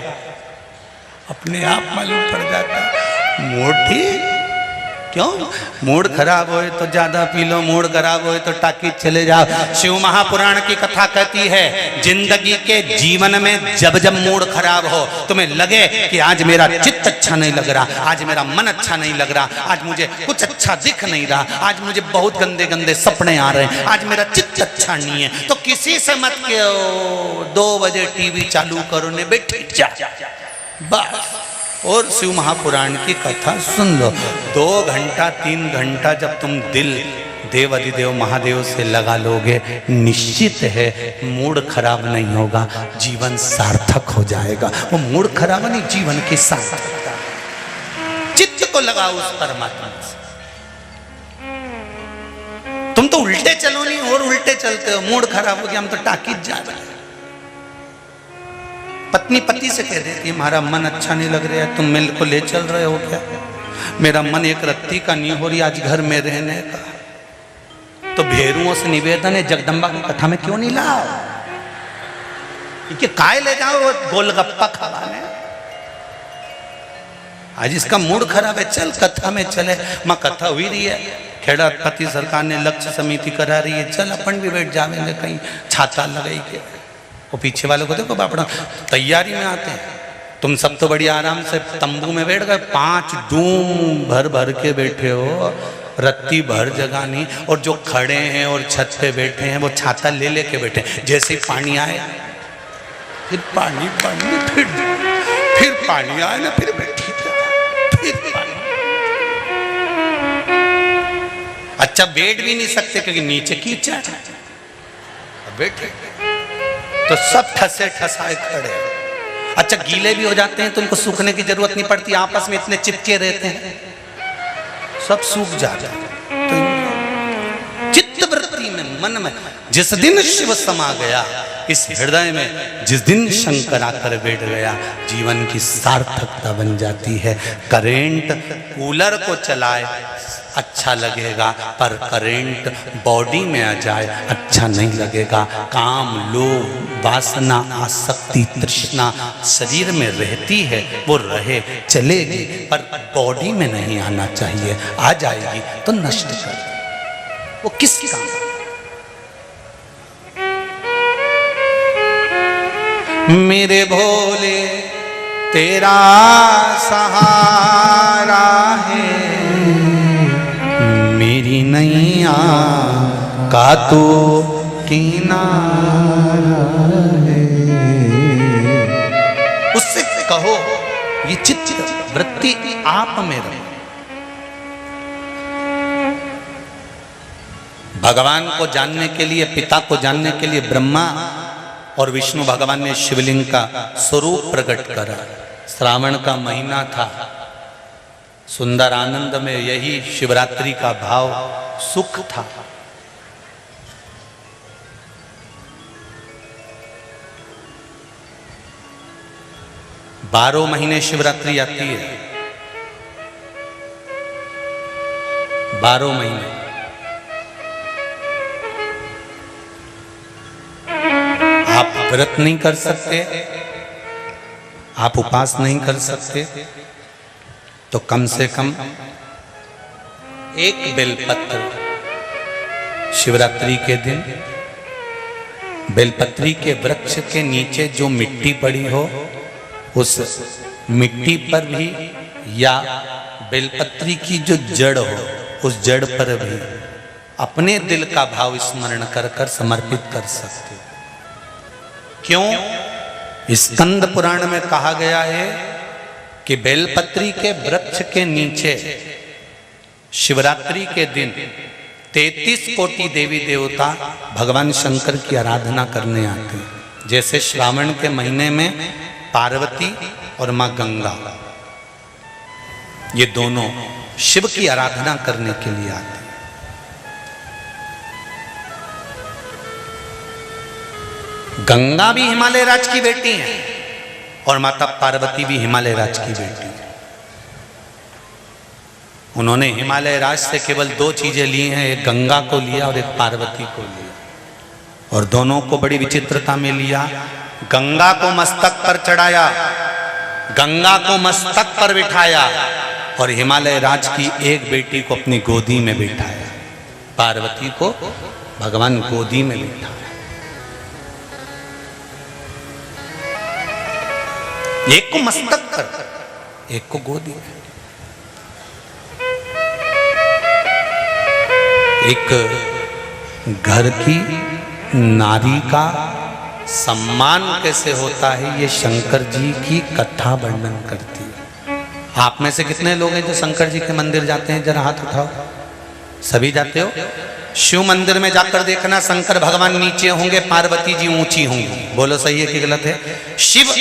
अपने आप मालूम पड़ जाता। मूड ठीक, क्यों? मूड खराब होए तो ज्यादा पी लो, मूड खराब होए तो टाकी चले जाओ। शिव महापुराण की कथा कहती है जिंदगी के जीवन में जब जब मूड खराब हो, तुम्हें लगे कि आज मेरा चित्त अच्छा नहीं लग रहा, आज मेरा मन अच्छा नहीं लग रहा, आज मुझे कुछ अच्छा दिख नहीं रहा, आज मुझे बहुत गंदे गंदे सपने आ रहे हैं, आज मेरा चित्त अच्छा नहीं है, तो किसी से मत कहो 2 बजे टीवी चालू करो ने बैठ जा बस, और शिव महापुराण की कथा सुन लो। 2 घंटा 3 घंटा जब तुम दिल देव अधिदेव महादेव से लगा लोगे, निश्चित है मूड खराब नहीं होगा, जीवन सार्थक हो जाएगा। वो मूड खराब नहीं, जीवन की सार्थकता। चित्त को लगाओ उस परमात्मा से। तुम तो उल्टे चलो नहीं और उल्टे चलते हो। मूड खराब हो गया, हम तो टाकीज जा रहे हैं। पत्नी पति से कह देती है हमारा मन अच्छा नहीं लग रहा है, तुम मेरे को ले चल रहे हो क्या? मेरा मन एक रत्ती का नहीं हो रही आज घर में रहने का। तो भेरुओं से निवेदन है जगदम्बा की कथा में क्यों नहीं लाओ, कि काय ले जाओ गोलगप्पा खाने। आज इसका मूड खराब है, चल कथा में चले। माँ कथा हुई रही है, खेड़ा पति सरकार ने लक्ष्य समिति करा रही है, चल अपन भी बैठ जाएंगे कहीं छाता लगाई के। वो पीछे वालों को देखो अपना तैयारी में आते हैं, तुम सब तो बड़ी आराम से तंबू में बैठ गए, 5 डूम भर भर के बैठे हो, रत्ती भर जगह नहीं। और जो खड़े हैं और छत पे बैठे हैं वो छाता ले लेके बैठे, जैसे ही पानी आए फिर पानी फिर पानी आए ना फिर बैठी फिर पानी। अच्छा बैठ भी नहीं सकते क्योंकि नीचे कीचड़, बैठे तो सब ठसे ठसाए खड़े। अच्छा गीले भी हो जाते हैं तो उनको सूखने की जरूरत नहीं पड़ती, आपस में इतने चिपके रहते हैं सब सूख जाते हैं। तो चित्त वृत्ति में, मन में जिस दिन शिव समा गया इस हृदय में, जिस दिन शंकर आकर बैठ गया, जीवन की सार्थकता बन जाती है। करेंट कूलर को चलाए अच्छा लगेगा, पर करंट बॉडी में आ जाए अच्छा नहीं लगेगा। काम, लोभ, वासना, आसक्ति, तृष्णा शरीर में रहती है, वो रहे चलेगी, पर बॉडी में नहीं आना चाहिए। आ जाएगी तो नष्ट कर दे। वो किस काम? मेरे भोले तेरा सहारा है, मेरी नैया का तो किनारा है। उससे कहो ये चित्त वृत्ति आप में रहे। भगवान को जानने के लिए, पिता को जानने के लिए ब्रह्मा और विष्णु भगवान ने शिवलिंग का स्वरूप प्रकट करा। श्रावण का महीना था, सुंदर आनंद में यही शिवरात्रि का भाव सुख था। बारह महीने शिवरात्रि आती है, 12 महीने। आप व्रत नहीं कर सकते, आप उपास नहीं कर सकते, तो कम से कम एक बेलपत्र शिवरात्रि के दिन बेलपत्री के वृक्ष के नीचे जो मिट्टी पड़ी हो उस मिट्टी पर भी, या बेलपत्री की जो जड़ हो उस जड़ पर भी अपने दिल का भाव स्मरण कर कर समर्पित कर सकते। क्यों? स्कंद पुराण में कहा गया है कि बेलपत्री के वृक्ष के नीचे शिवरात्रि के दिन 33 कोटि देवी देवता भगवान शंकर की आराधना करने आते हैं। जैसे श्रावण के महीने में पार्वती और मां गंगा, ये दोनों शिव की आराधना करने के लिए आते हैं। गंगा भी हिमालय राज की बेटी है और माता पार्वती भी हिमालय राज की बेटी है। उन्होंने हिमालय राज से केवल 2 चीजें ली हैं, एक गंगा को लिया और एक पार्वती को लिया। और दोनों को बड़ी विचित्रता में लिया, गंगा को मस्तक पर चढ़ाया, गंगा को मस्तक पर बिठाया और हिमालय राज की एक बेटी को अपनी गोदी में बिठाया। पार्वती को भगवान गोदी में बिठाया। एक को मस्तक पर, एक को गोदी में। एक घर की नारी का सम्मान कैसे होता है, ये शंकर जी की कथा वर्णन करती है। आप में से कितने लोग हैं जो शंकर जी के मंदिर जाते हैं? जरा हाथ उठाओ। सभी जाते हो? शिव मंदिर में जाकर देखना, शंकर भगवान नीचे होंगे, पार्वती जी ऊंची होंगी। बोलो सही है कि गलत है? शिव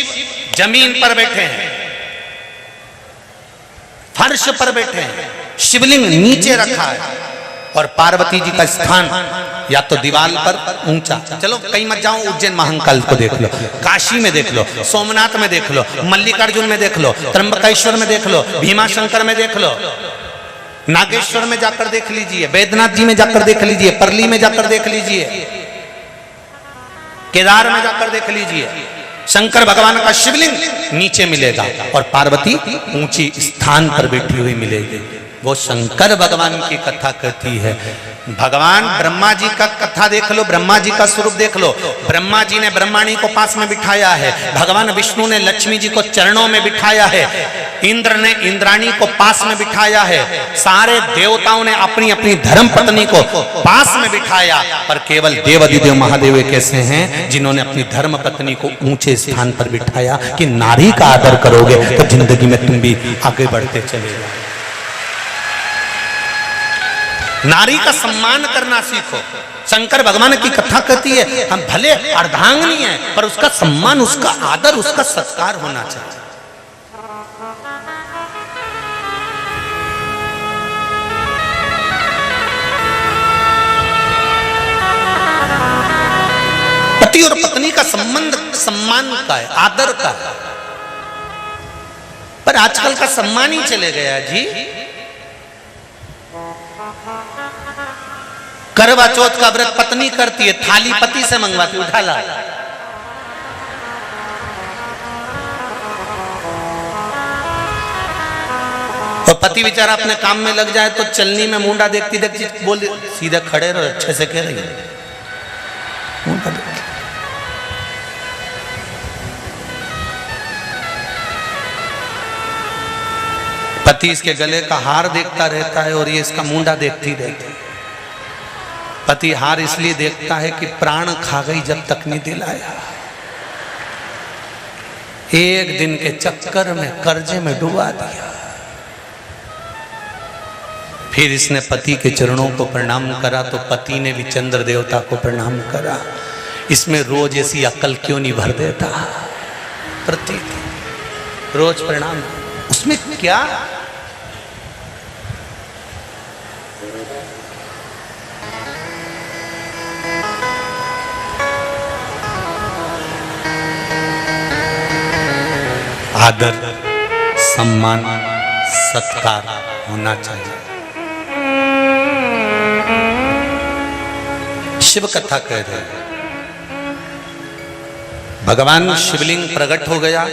जमीन पर बैठे हैं, फर्श पर बैठे हैं, शिवलिंग नीचे रखा है और पार्वती जी का स्थान या तो दीवार पर ऊंचा। चलो कहीं मत जाओ, उज्जैन महाकाल को देख लो, काशी में देख लो, सोमनाथ में देख लो, मल्लिकार्जुन में देख लो, त्र्यंबकेश्वर में देख लो, भीमाशंकर में देख लो, नागेश्वर में जाकर देख लीजिए, बैद्यनाथ जी में जाकर देख लीजिए, परली में जाकर देख लीजिए, केदार में जाकर देख लीजिए। शंकर भगवान का शिवलिंग नीचे मिलेगा और पार्वती ऊंची स्थान पर बैठी हुई मिलेगी। वो शंकर भगवान की कथा कहती है। भगवान ब्रह्मा जी का कथा देख लो, ब्रह्मा जी का स्वरूप देख लो। ब्रह्मा जी ने ब्रह्माणी को पास में बिठाया है, भगवान विष्णु ने लक्ष्मी जी को चरणों में बिठाया है, इंद्र ने इंद्राणी को पास में बिठाया है, सारे देवताओं ने अपनी अपनी धर्म पत्नी को पास में बिठाया, पर केवल देवाधिदेव महादेव कैसे हैं जिन्होंने अपनी धर्म पत्नी को ऊंचे स्थान पर बिठाया कि नारी का आदर करोगे तो जिंदगी में तुम भी आगे बढ़ते चले जाओ। नारी का सम्मान करना सीखो। शंकर भगवान की कथा कहती है हम भले अर्धांगिनी हैं पर उसका सम्मान, उसका आदर, उसका सत्कार होना चाहिए। पति और पत्नी का संबंध सम्मान का है, आदर का है, पर आजकल का सम्मान ही चले गया जी। करवा चौथ का व्रत पत्नी करती है, थाली पति से मंगवाती, उठा ला। तो पति बेचारा अपने काम में लग जाए तो चलनी में मुंडा देखती देखती बोल सीधे खड़े रहो, अच्छे से कह रही है मुंडा देखती। पति इसके गले का हार देखता रहता है और ये इसका मुंडा देखती रहती है। पति हार इसलिए देखता है कि प्राण खा गई जब तक नहीं दिलाया। एक दिन के चक्कर में कर्जे में डुबा दिया। फिर इसने पति के चरणों को प्रणाम करा तो पति ने भी चंद्र देवता को प्रणाम करा। इसमें रोज ऐसी अकल क्यों नहीं भर देता? प्रतीक रोज प्रणाम, उसमें क्या? आदर, सम्मान, सत्कार होना चाहिए। शिव कथा कह रहे हैं, भगवान शिवलिंग प्रकट हो गया।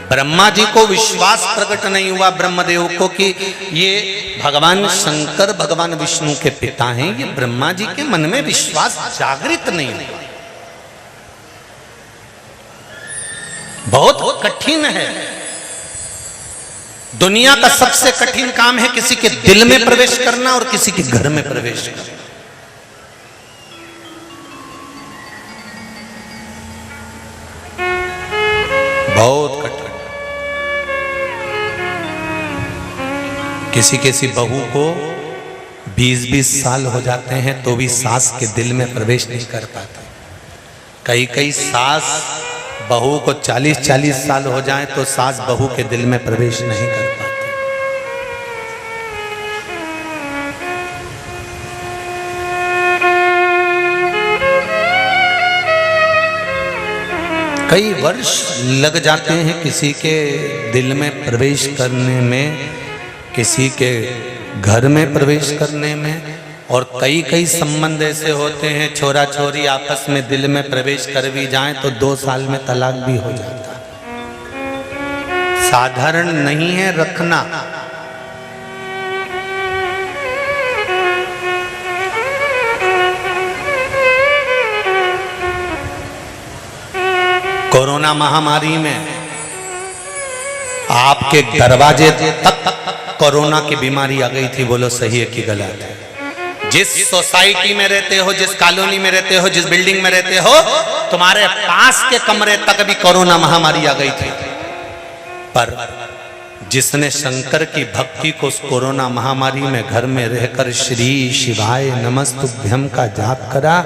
ब्रह्मा जी को विश्वास प्रकट नहीं हुआ ब्रह्मदेव को कि ये भगवान शंकर भगवान विष्णु के पिता हैं। ये ब्रह्मा जी के मन में विश्वास जागृत नहीं हुआ। बहुत कठिन है। दुनिया का सबसे कठिन काम है किसी के दिल में प्रवेश करना और किसी के घर में प्रवेश करना। बहुत कठिन। किसी बहू को 20-20 साल हो जाते हैं तो भी सास के दिल में प्रवेश नहीं कर पाते। कई सास बहू को 40-40 साल हो जाए तो सास बहू के दिल में प्रवेश नहीं कर पाती। कई वर्ष लग जाते हैं किसी के दिल में प्रवेश करने में, किसी के घर में प्रवेश करने में, और कई कई संबंध ऐसे होते हैं, छोरा छोरी आपस में दिल में प्रवेश कर भी जाएं तो 2 साल में तलाक भी हो जाता है। साधारण नहीं है रखना। कोरोना महामारी में आपके दरवाजे तक कोरोना की बीमारी आ गई थी। बोलो सही है कि गलत है? जिस सोसाइटी में रहते हो, जिस कॉलोनी में रहते हो, जिस बिल्डिंग में रहते हो, तुम्हारे पास के कमरे तक भी कोरोना महामारी आ गई थी। पर जिसने शंकर की भक्ति को उस कोरोना महामारी में घर में रहकर श्री शिवाय नमस्तुभ्यम का जाप करा,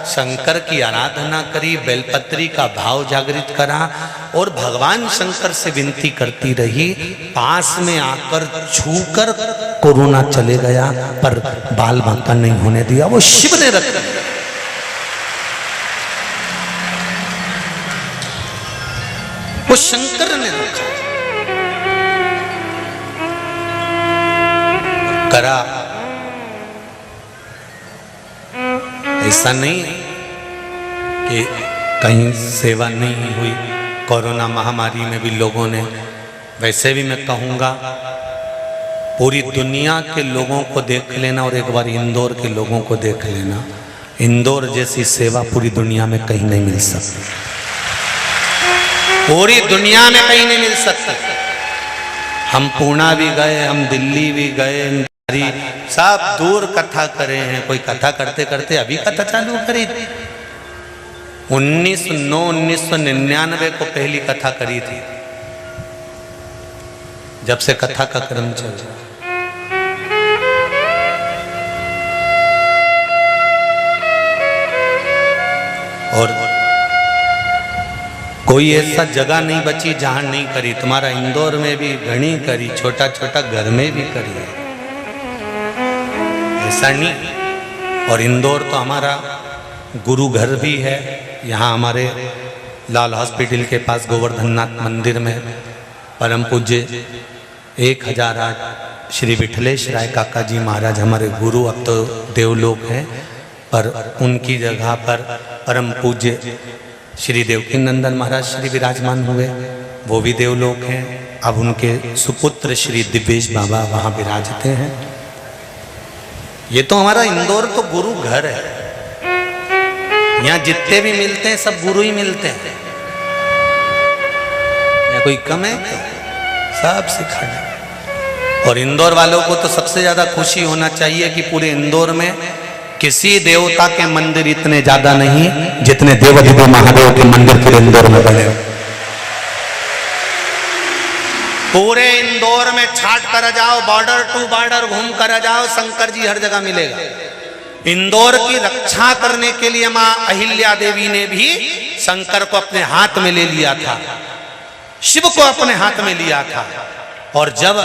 शंकर की आराधना करी, बेलपत्री का भाव जागृत करा और भगवान शंकर से विनती करती रही, पास में आकर छूकर कोरोना चले गया पर बाल बांका नहीं होने दिया। वो शिव ने रखा, वो शंकर ने रखा। करा ऐसा नहीं कि कहीं सेवा नहीं हुई कोरोना महामारी में भी लोगों ने। वैसे भी मैं कहूँगा पूरी दुनिया के लोगों को देख लेना और एक बार इंदौर के लोगों को देख लेना। इंदौर जैसी सेवा पूरी दुनिया में कहीं नहीं मिल सकती, पूरी दुनिया में कहीं नहीं मिल सकती। हम पूना भी गए, हम दिल्ली भी गए, सब दूर कथा करे हैं। कोई कथा करते करते अभी कथा चालू करी थी। 1999 को पहली कथा करी थी, जब से कथा का क्रम चल रहा। और कोई ऐसा जगह नहीं बची जहां नहीं करी। तुम्हारा इंदौर में भी घनी करी, छोटा छोटा घर में भी करी है, ऐसा नहीं। और इंदौर तो हमारा गुरु घर भी है। यहाँ हमारे लाल हॉस्पिटल के पास गोवर्धननाथ मंदिर में परम पूज्य 1008 श्री विठलेश राय काका जी महाराज हमारे गुरु, अब तो देवलोक हैं, पर उनकी जगह पर परम पूज्य श्री देवकी नंदन महाराज श्री विराजमान हुए, वो भी देवलोक हैं। अब उनके सुपुत्र श्री दिव्येश बाबा वहाँ विराजते हैं। ये तो हमारा इंदौर तो गुरु घर है। यहाँ जितने भी मिलते हैं सब गुरु ही मिलते हैं। या कोई कम है? सब सिखाना। और इंदौर वालों को तो सबसे ज्यादा खुशी होना चाहिए कि पूरे इंदौर में किसी देवता के मंदिर इतने ज्यादा नहीं जितने देवाधिदेव महादेव के मंदिर फिर इंदौर में बने। पूरे इंदौर में छाट कर जाओ, बॉर्डर टू बॉर्डर घूम कर जाओ, शंकर जी हर जगह मिलेगा। इंदौर की रक्षा करने के लिए मां अहिल्या देवी ने भी शंकर को अपने हाथ में ले लिया था, शिव को अपने हाथ में लिया था। और जब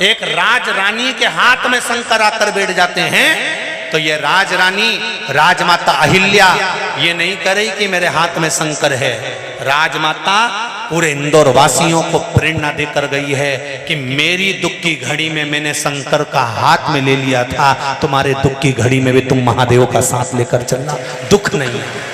एक राज रानी के हाथ में शंकर आकर बैठ जाते हैं तो ये राजरानी राजमाता अहिल्या ये नहीं करे कि मेरे हाथ में शंकर है। राजमाता पूरे इंदौर वासियों को प्रेरणा देकर गई है कि मेरी दुख की घड़ी में मैंने शंकर का हाथ में ले लिया था, तुम्हारे दुख की घड़ी में भी तुम महादेव का साथ लेकर चलना, दुख नहीं है।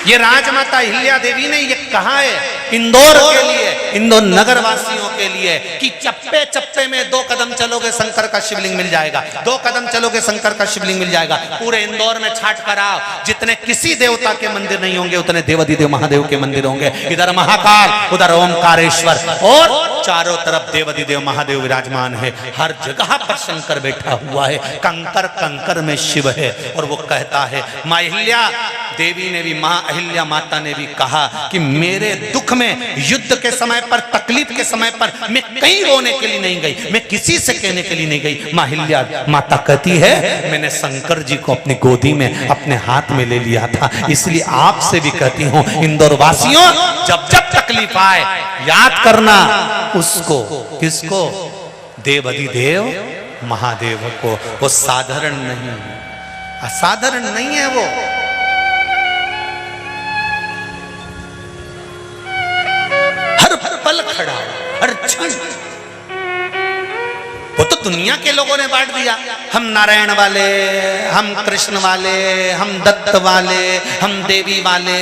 ये राजमाता अहिल्या देवी ने ये कहा है इंदौर के लिए, इंदौर नगर वासियों के लिए कि चप्पे चप्पे में 2 कदम चलोगे शंकर का शिवलिंग मिल जाएगा, 2 कदम चलोगे शंकर का शिवलिंग मिल जाएगा। पूरे इंदौर में छाट कराओ, जितने किसी देवता के मंदिर नहीं होंगे उतने देवाधिदेव महादेव के मंदिर होंगे। इधर महाकाल, उधर ओमकारेश्वर और चारों तरफ देवाधिदेव महादेव विराजमान है। हर जगह पर शंकर बैठा हुआ है, कंकर कंकर में शिव है। और वो कहता है, मां अहिल्या देवी ने भी, मां अहिल्या माता ने भी कहा कि मेरे दुख में, युद्ध के समय पर, तकलीफ के समय पर मैं कहीं रोने के लिए नहीं गई, मैं किसी से कहने के लिए नहीं गई। मां अहिल्या माता कहती है मैंने शंकर जी को अपनी गोदी में अपने हाथ में ले लिया था। इसलिए आपसे भी कहती हूं इंदौर वासियों, जब जब तकलीफ आए याद करना उसको, किसको? देवाधिदेव महादेव को। वो साधारण नहीं, असाधारण नहीं है वो। हर पल खड़ा, हर क्षण वो तो दुनिया के लोगों ने बांट दिया, हम नारायण वाले, हम कृष्ण वाले, हम दत्त वाले, हम देवी वाले।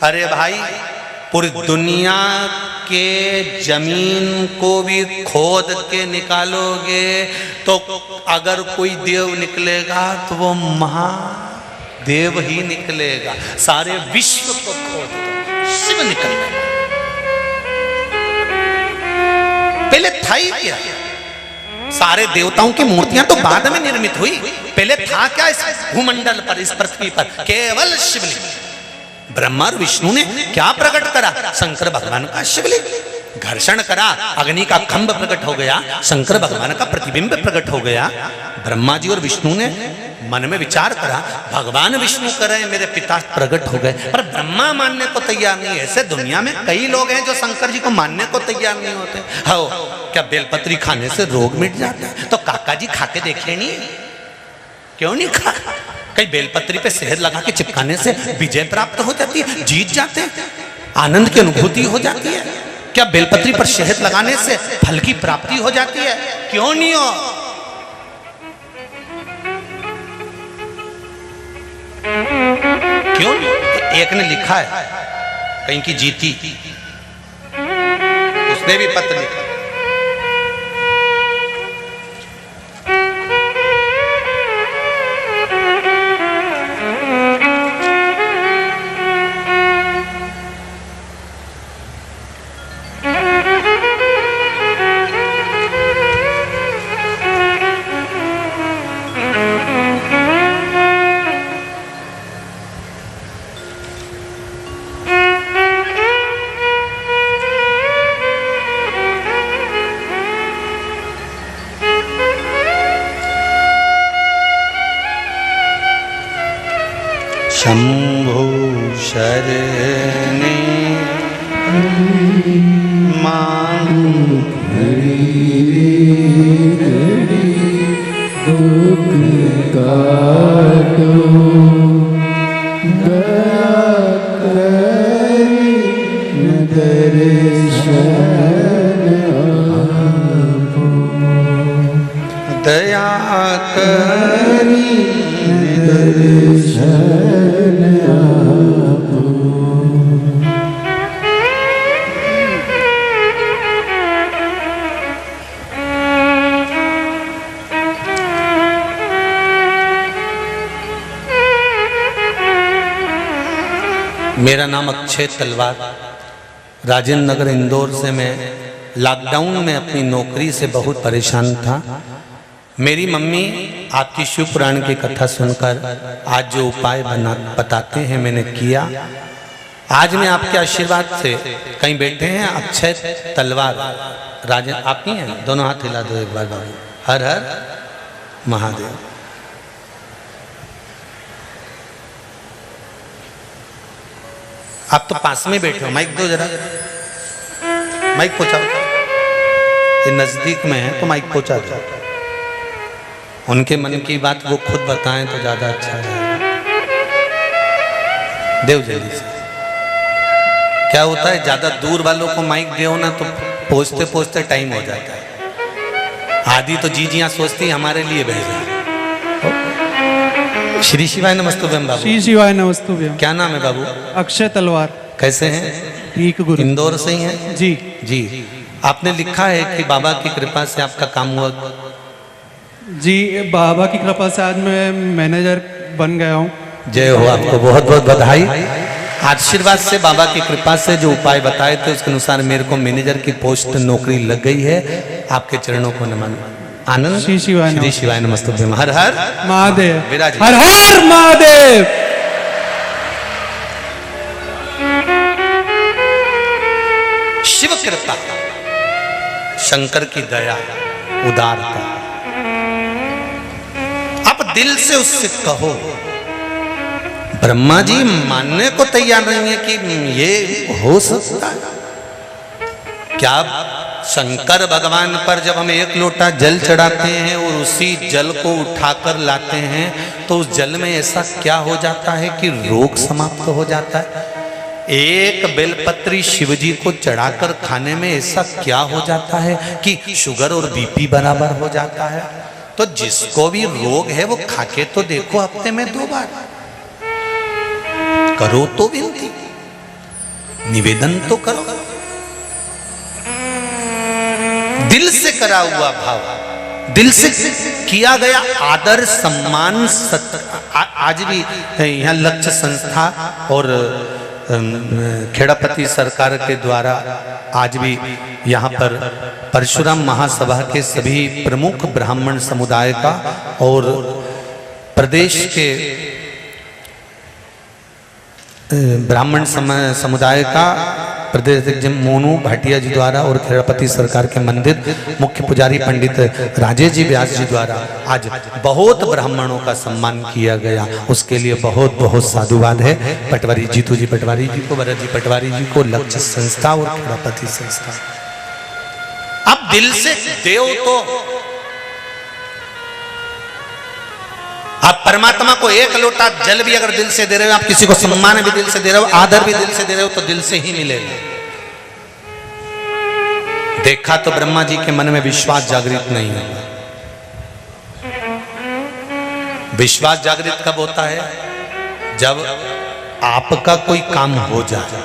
अरे भाई, पूरी दुनिया के जमीन को भी खोद के निकालोगे तो अगर कोई देव निकलेगा तो वो महादेव ही निकलेगा। सारे विश्व को खोद दो, शिव निकलेगा। पहले था ही क्या? सारे देवताओं की मूर्तियां तो बाद में निर्मित हुई, पहले था क्या इस भूमंडल पर, इस पृथ्वी पर? केवल शिवलिंग। ब्रह्मा और विष्णु ने क्या प्रकट करा? शंकर भगवान का शिवलिंग। घर्षण करा, अग्नि का खंभ प्रकट हो गया, शंकर भगवान का प्रतिबिंब प्रकट हो गया। ब्रह्मा जी और विष्णु ने मन में विचार करा, भगवान विष्णु करे मेरे पिता प्रकट हो गए, पर ब्रह्मा मानने को तैयार नहीं है। ऐसे दुनिया में कई लोग हैं जो शंकर जी को मानने को तैयार नहीं होते। हो क्या बेलपत्री खाने से रोग मिट जाता है? तो काका जी खा के देखे नहीं, क्यों नहीं खा? कई बेलपत्री पे शहद लगा के चिपकाने से विजय प्राप्त हो जाती है, जीत जाते हैं, आनंद की अनुभूति हो जाती है। क्या बेलपत्री पर शहद लगाने से फल की प्राप्ति हो जाती है? क्यों नहीं हो? क्यों नहीं? एक ने लिखा है कहीं की जीती, उसने भी पत्र लिखा। शंभो शरणे दुख काटो दया करी दर्शन आपो, दया करी दर्शन आपो। मेरा नाम अक्षय तलवार, राजेंद्र नगर इंदौर से। मैं लॉकडाउन में अपनी नौकरी से बहुत परेशान था। मेरी मम्मी आपकी शिव पुराण की कथा सुनकर आज जो उपाय बताते हैं मैंने किया। आज मैं आपके आशीर्वाद से, कहीं बैठे हैं अक्षय तलवार, राजन आप ही हैं? दोनों हाथ हिला दो एक बार बाबू। हर हर महादेव। आप तो पास में बैठे हो, माइक दो जरा, माइक पहुंचाओ। ये नजदीक में है तो माइक पहुंचा दो। उनके मन की बात वो खुद बताएं तो ज्यादा अच्छा रहेगा। देव जल्दी से। क्या होता है, ज्यादा दूर वालों को माइक दो ना तो पहुंचते पहुंचते टाइम हो जाता है। आदि तो जीजियां सोचती हमारे लिए भेजा। श्री शिवाय नमस्तुभ्यम बाबू। श्री शिवाय नमस्तुभ्यम। क्या नाम है बाबू? अक्षय तलवार। कैसे हैं? ठीक गुरु। इंदौर से ही हैं? जी जी। आपने लिखा है कि बाबा की कृपा से आपका काम हुआ। जी, बाबा की कृपा से आज मैं मैनेजर बन गया हूँ। जय हो, आपको बहुत बहुत बधाई। आशीर्वाद से, बाबा की कृपा से जो उपाय बताए थे उसके अनुसार मेरे को मैनेजर की पोस्ट नौकरी लग गई है। आपके चरणों को नमन। आनंद। श्री शिवाय श्री शिवाय नमस्तुभ्यम। हर हर महादेव। विराजित। हर हर महादेव। शिव कृपा, शंकर की दया, उदारता। आप दिल से उससे कहो। ब्रह्मा जी मानने को तैयार नहीं है कि ये हो सकता है। क्या शंकर भगवान पर जब हम एक लोटा जल चढ़ाते हैं और उसी जल को उठाकर लाते हैं तो उस जल में ऐसा क्या हो जाता है कि रोग समाप्त हो जाता है? एक बेलपत्री शिवजी को चढ़ाकर खाने में ऐसा क्या हो जाता है कि शुगर और बीपी बराबर हो जाता है? तो जिसको भी रोग है वो खाके तो देखो हफ्ते में 2 बार, करो तो विनती, निवेदन तो करो, दिल से करा हुआ भाव, दिल से किया गया आदर सम्मान आज भी यहाँ लक्ष्य संस्था और खेड़ापति सरकार के द्वारा आज भी यहाँ पर परशुराम महासभा के सभी प्रमुख ब्राह्मण समुदाय का और प्रदेश के ब्राह्मण समुदाय का प्रदेश मोनू भाटिया जी द्वारा और खेड़ापति सरकार के मंदिर मुख्य पुजारी पंडित राजेश जी व्यास जी द्वारा आज बहुत ब्राह्मणों का सम्मान किया गया। उसके लिए बहुत बहुत साधुवाद है पटवारी जीतू जी पटवारी जी को, भरत जी पटवारी जी को, लक्ष्य संस्था और खेड़ापति संस्था। अब दिल से देव तो आप परमात्मा को एक लोटा जल भी अगर दिल से दे रहे हो, आप किसी को सम्मान भी दिल से दे रहे हो, आदर भी दिल से दे रहे हो, तो दिल से ही मिलेगा। देखा तो ब्रह्मा जी के मन में विश्वास जागृत नहीं होगा। विश्वास जागृत कब होता है? जब आपका कोई काम हो जाए।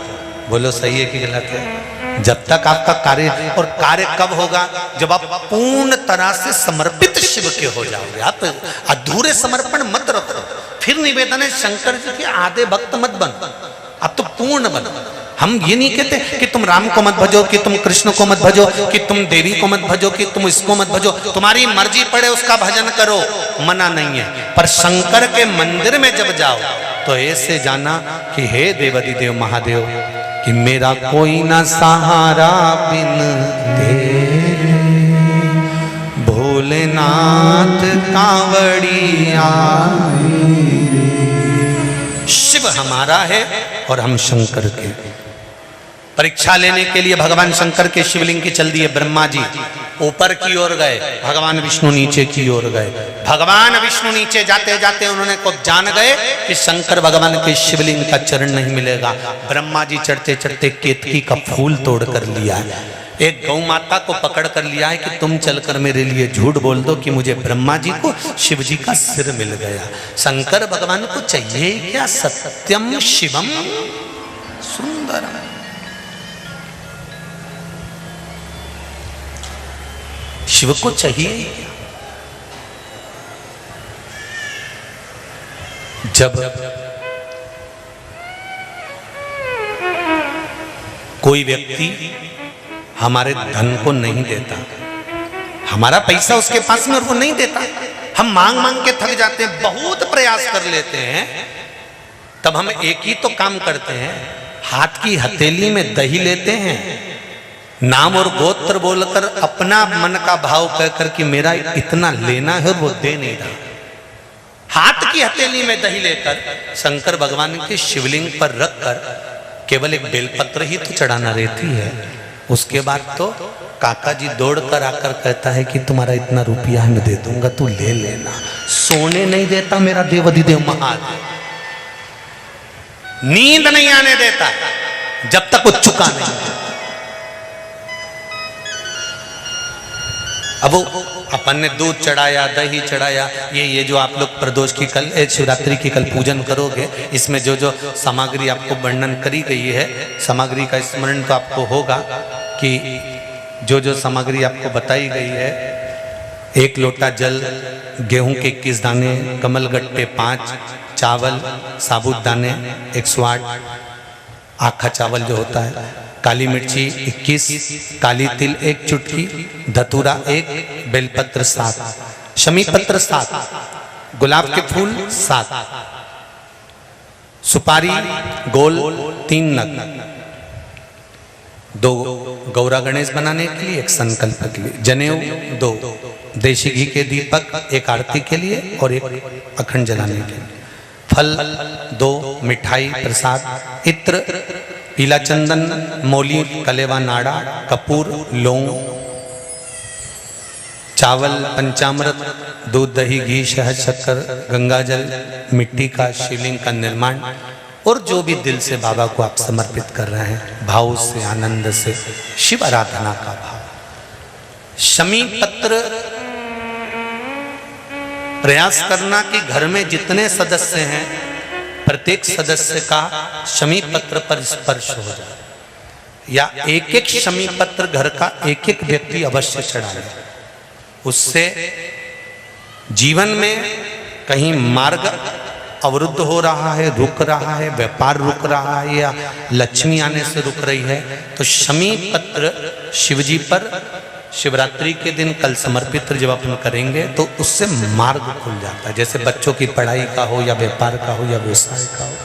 बोलो सही है कि गलत है? जब तक आपका कार्य, और कार्य कब होगा? जब आप पूर्ण तरह से समर्पित शिव के हो जाओगे। आप अधूरे समर्पण मत रखो। फिर निवेदन है शंकर जी के आधे भक्त मत बन, अब तो पूर्ण बन। हम ये नहीं कहते कि तुम राम को मत भजो, कि तुम कृष्ण को मत भजो, कि तुम देवी को मत भजो, कि तुम इसको मत भजो। तुम्हारी मर्जी पड़े उसका भजन करो, मना नहीं है। पर शंकर के मंदिर में जब जाओ तो ऐसे जाना कि हे देवाधिदेव महादेव, कि मेरा कोई ना सहारा बिन तेरे, भोलेनाथ कांवड़िया। शिव हमारा है और हम शंकर के। परीक्षा लेने के लिए भगवान शंकर के शिवलिंग की चल दिए। ब्रह्मा जी ऊपर की ओर गए, भगवान विष्णु नीचे की ओर गए। भगवान विष्णु नीचे जाते जाते उन्होंने को जान गए कि शंकर भगवान के शिवलिंग का चरण नहीं मिलेगा। ब्रह्मा जी चढ़ते चढ़ते केतकी का फूल तोड़ कर लिया है। एक गौ माता को पकड़ कर लिया है कि तुम चलकर मेरे लिए झूठ बोल दो कि मुझे ब्रह्मा जी को शिव जी का सिर मिल गया। शंकर भगवान को चाहिए क्या? सत्यम शिवम सुंदरम। शिव को चाहिए जब कोई व्यक्ति हमारे धन को नहीं देता, हमारा पैसा उसके पास में और वो नहीं देता, हम मांग मांग के थक जाते हैं, बहुत प्रयास कर लेते हैं, तब हम एक ही तो काम करते हैं, हाथ की हथेली में दही लेते हैं, नाम और गोत्र बोलकर अपना मन का भाव कहकर कि मेरा इतना लेना है, और वो दे नहीं रहा। हाथ की हथेली में दही लेकर शंकर भगवान के शिवलिंग पर रखकर केवल एक बेलपत्र ही तो चढ़ाना रहती है। उसके बाद तो काका जी दौड़कर आकर कहता है कि तुम्हारा इतना रुपया मैं दे दूंगा, तू ले लेना। सोने नहीं देता मेरा देवाधिदेव महादेव, नींद नहीं आने देता जब तक वो चुका नहीं। अब वो अपन ने दूध चढ़ाया, दही चढ़ाया, ये जो आप लोग प्रदोष की कल शिवरात्रि की कल पूजन करोगे, इसमें जो जो सामग्री आपको वर्णन करी गई है, सामग्री का स्मरण तो आपको होगा कि जो जो सामग्री आपको बताई गई है, 1 लोटा जल, गेहूं के 21 दाने, कमलगट्टे 5, चावल साबुदाने 108, आखा चावल जो होता है, काली मिर्ची 21, काली तिल 1 चुटकी, धतूरा 1, बेलपत्र 7, शमी पत्र 7, गुलाब के फूल 7, सुपारी गोल 3 नग, 2 गौरा गणेश बनाने के लिए, 1 संकल्प के लिए, जनेऊ 2, देशी घी के दीपक 1 आरती के लिए और 1 अखंड जलाने के लिए, फल 2, मिठाई प्रसाद, इत्र, पीला चंदन, मौली, कलेवा नाड़ा, कपूर, लौंग, चावल, पंचामृत, दूध, दही, घी, शहद, शक्कर, गंगाजल, मिट्टी का शिवलिंग का निर्माण, और जो भी दिल से बाबा को आप समर्पित कर रहे हैं, भाव से, आनंद से, शिव आराधना का भाव। शमी पत्र प्रयास करना कि घर में जितने सदस्य हैं प्रत्येक सदस्य का शमी पत्र पर स्पर्श हो जाए, या एक एक शमी पत्र घर का एक एक व्यक्ति अवश्य चढ़ाए। उससे जीवन में कहीं मार्ग अवरुद्ध हो रहा है, रुक रहा है, व्यापार रुक रहा है, या लक्ष्मी आने से रुक रही है, तो शमी पत्र शिवजी पर शिवरात्रि के दिन कल समर्पित जब अपन करेंगे तो उससे मार्ग खुल जाता है। जैसे बच्चों की पढ़ाई का हो, या व्यापार का हो, या व्यवसाय का हो,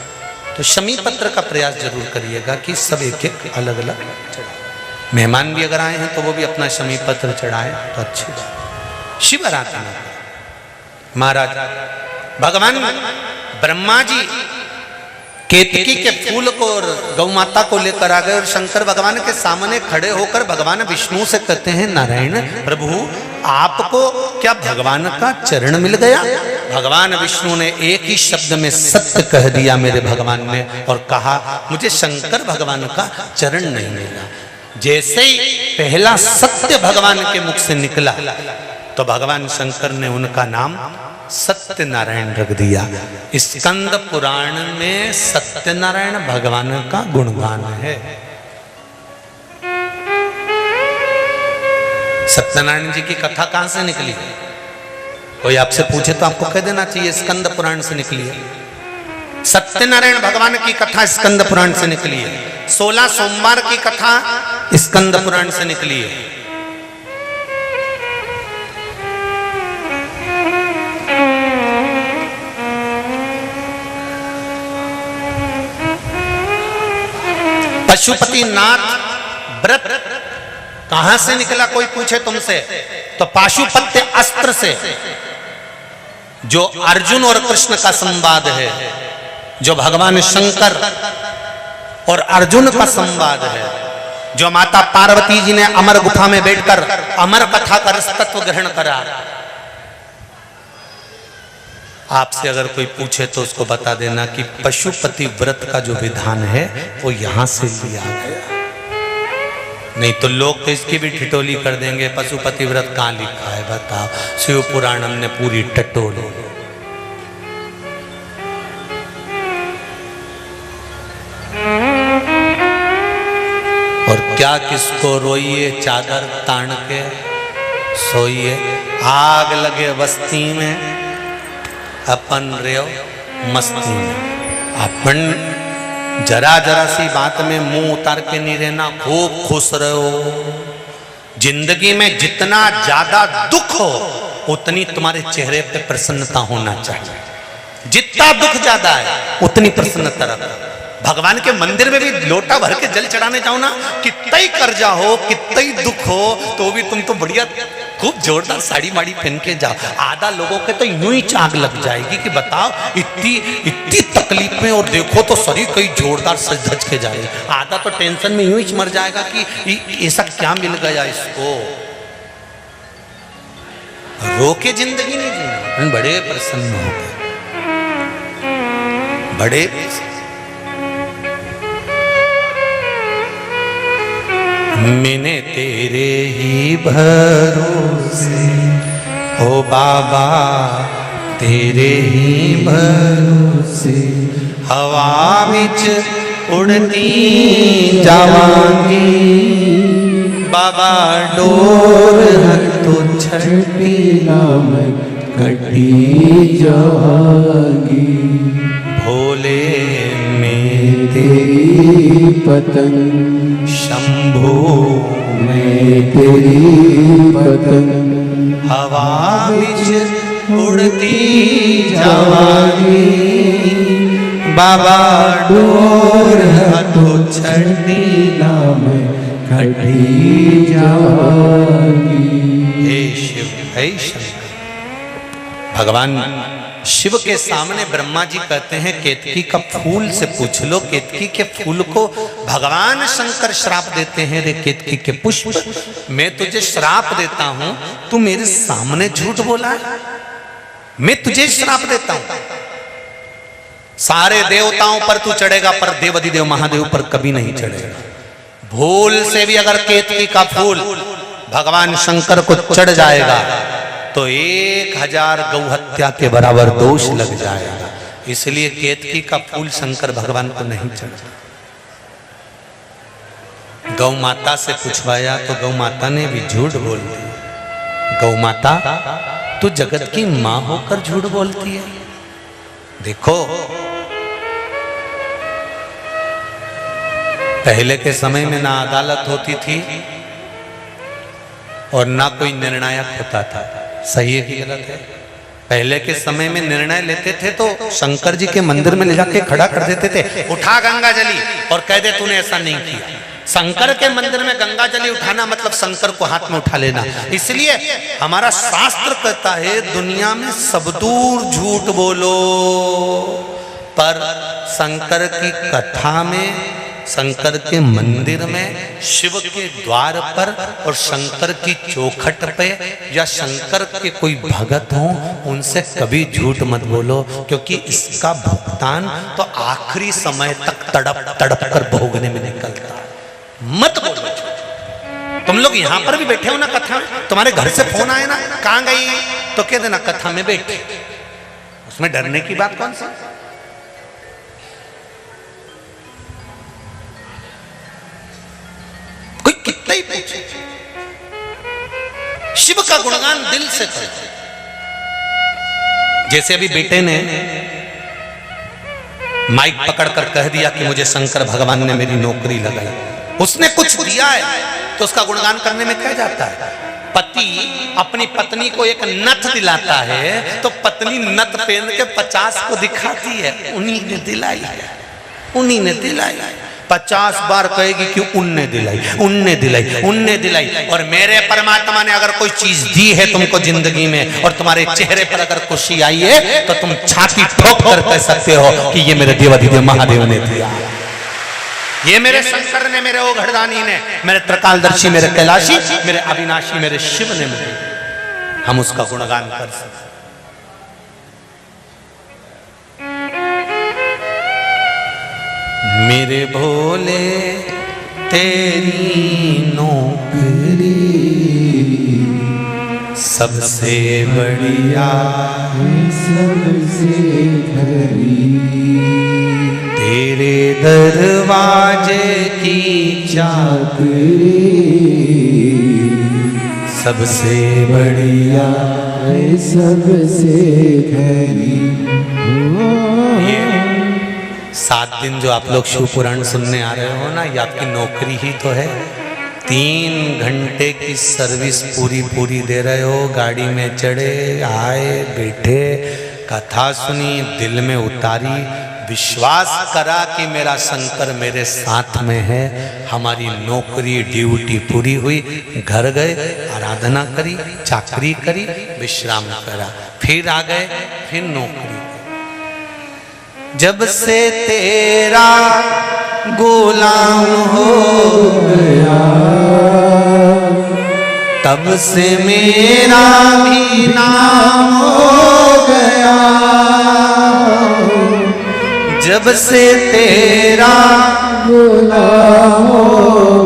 तो शमी पत्र का प्रयास जरूर करिएगा कि सब एक एक अलग अलग चढ़ाए। मेहमान भी अगर आए हैं तो वो भी अपना शमी पत्र चढ़ाए तो अच्छी बात। शिव आराधना महाराज भगवान ब्रह्मा जी केतकी के फूल को और गौ माता को लेकर आ गए और शंकर भगवान के सामने खड़े होकर भगवान विष्णु से कहते हैं, नारायण प्रभु आपको क्या भगवान का चरण मिल गया? भगवान विष्णु ने एक ही शब्द में सत्य कह दिया मेरे भगवान ने, और कहा मुझे शंकर भगवान का चरण नहीं मिला। जैसे ही पहला सत्य भगवान के मुख से निकला तो भगवान शंकर ने उनका नाम सत्यनारायण रख दिया। स्कंद पुराण में सत्यनारायण भगवान का गुणगान है। सत्यनारायण जी की कथा कहां से निकली? कोई आपसे पूछे तो आपको कह देना चाहिए स्कंद पुराण से निकली है। सत्यनारायण भगवान की कथा स्कंद पुराण से निकली है। 16 सोमवार की कथा स्कंद पुराण से निकली है। पशुपति नाथ व्रत कहां से निकला कोई पूछे तुमसे तो पाशुपत्य अस्त्र से, जो अर्जुन और कृष्ण का संवाद है, जो भगवान शंकर और अर्जुन का संवाद है, जो माता पार्वती जी ने अमर गुफा में बैठकर अमर कथा का रसतत्व ग्रहण करा। आपसे अगर कोई पूछे तो उसको बता देना कि पशुपति व्रत का जो विधान है वो यहां से लिया गया। नहीं तो लोग तो इसकी भी ठिठोली कर देंगे, पशुपति व्रत कहां लिखा है बताओ। शिव पुराणम ने पूरी टटोली। और क्या किसको रोइए चादर तान के सोइए, आग लगे बस्ती में अपन रेव मस्ती में। अपन जरा जरा सी बात में मुंह उतार के नहीं रहना, खूब खुश रहो। जिंदगी में जितना ज्यादा दुख हो उतनी तुम्हारे चेहरे पे प्रसन्नता होना चाहिए। जितना दुख ज्यादा है उतनी प्रसन्नता रखो। भगवान के मंदिर में भी लोटा भर के जल चढ़ाने जाओ ना, कितना ही कर्जा हो, कितना ही दुख हो, तो भी तुम तो बढ़िया खूब जोरदार साड़ी माड़ी पहन के जाओ। आधा लोगों के तो यूं ही आग लग जाएगी कि बताओ इतनी तकलीफ में, और देखो तो शरीर कई जोरदार सज धज के जाए। आधा तो टेंशन में यूं ही मर जाएगा कि ऐसा क्या मिल गया इसको। रो के जिंदगी नहीं जीना, बड़े प्रसन्न हो गए, बड़े मैंने तेरे ही भरोसे ओ बाबा, तेरे ही भरोसे हवा बिच उड़ती जावांगी। बाबा डोर हथों छड़ी नाम कटी जावांगी। भोले में तेरी पतंग शंभू मैं तेरी पतंग हवा बिच उड़ती जावांगी। बाबा डोर हथों छड़ी नाम कटी जावांगी। हे शिव, हे शंकर। भगवान शिव के सामने ब्रह्मा जी कहते हैं केतकी का फूल से पूछ लो। केतकी के फूल को भगवान शंकर श्राप देते हैं, रे केतकी के पुष्प मैं तुझे श्राप देता हूं, तू मेरे सामने झूठ बोला है। मैं तुझे श्राप देता हूं। सारे देवताओं पर तू चढ़ेगा पर देवाधिदेव महादेव पर कभी नहीं चढ़ेगा। भूल से भी अगर केतकी का फूल भगवान शंकर को चढ़ जाएगा तो 1000 गौहत्या के बराबर दोष लग जाएगा। इसलिए केतकी का फूल शंकर भगवान को नहीं चढ़ा। गौ माता से पूछवाया तो गौ माता ने भी झूठ बोल दिया। गौ माता तू जगत की मां होकर झूठ बोलती है। देखो पहले के समय में ना अदालत होती थी और ना कोई निर्णायक होता था। सही है कि गलत है? पहले के समय में निर्णय लेते थे तो शंकर जी के मंदिर में ले जाके खड़ा कर देते थे, उठा गंगा जली, और कह दे तूने ऐसा नहीं किया। शंकर के मंदिर में गंगा जली उठाना मतलब शंकर को हाथ में उठा लेना। इसलिए हमारा शास्त्र कहता है दुनिया में सब दूर झूठ बोलो, पर शंकर की कथा में, शंकर के मंदिर में, शिव के द्वार पर और शंकर की चौखट पे या शंकर के कोई भगत हो उनसे कभी झूठ मत बोलो, क्योंकि इसका भुगतान तो आखिरी समय तक तड़प तड़प कर भोगने में निकलता है। मत बोलो। तुम लोग यहां पर भी बैठे हो ना कथा में, तुम्हारे घर से फोन आए ना कहां गई तो कह देना कथा में बैठे। उसमें डरने की बात कौन सी? कोई कितना ही पूछे, शिव का गुणगान दिल से करे। जैसे अभी बेटे ने माइक पकड़कर कह दिया कि मुझे शंकर भगवान ने मेरी नौकरी लगाई, उसने कुछ दिया है तो उसका गुणगान करने में क्या जाता है? पति अपनी पत्नी को एक नथ दिलाता है तो पत्नी नथ पहन के 50 को दिखाती है, उन्हीं ने दिलाई है, उन्हीं ने दिलाई। 50 बार कहेगी कि उनने दिलाई, उनने दिलाई, उनने दिलाई। और मेरे परमात्मा ने अगर कोई चीज दी है तुमको जिंदगी में और तुम्हारे चेहरे पर अगर खुशी आई है तो तुम छाती ठोक कर कह सकते हो कि ये मेरे देवाधिदेव महादेव ने दिया, ये मेरे शंकर ने, मेरे ओघड़दानी ने, मेरे त्रिकालदर्शी, मेरे कैलाशी, मेरे अविनाशी, मेरे शिव ने मुझे। हम उसका गुणगान कर सकते। मेरे भोले तेरी नौकरी सबसे बढ़िया, सबसे खरी, तेरे दरवाजे की चाकरी सबसे बढ़िया, सबसे खरी। ये 7 दिन जो आप लोग शिव पुराण सुनने आ रहे हो ना, ये आपकी नौकरी ही तो है। 3 घंटे की सर्विस पूरी दे रहे हो, गाड़ी में चढ़े, आए, बैठे, कथा सुनी, दिल में उतारी, विश्वास करा कि मेरा शंकर मेरे साथ में है। हमारी नौकरी ड्यूटी पूरी हुई, घर गए, आराधना करी, चाकरी करी, विश्राम करा, फिर आ गए, फिर नौकरी। जब से तेरा गुलाम हो गया तब से मेरा भी नाम हो गया, जब से तेरा गुलाम हो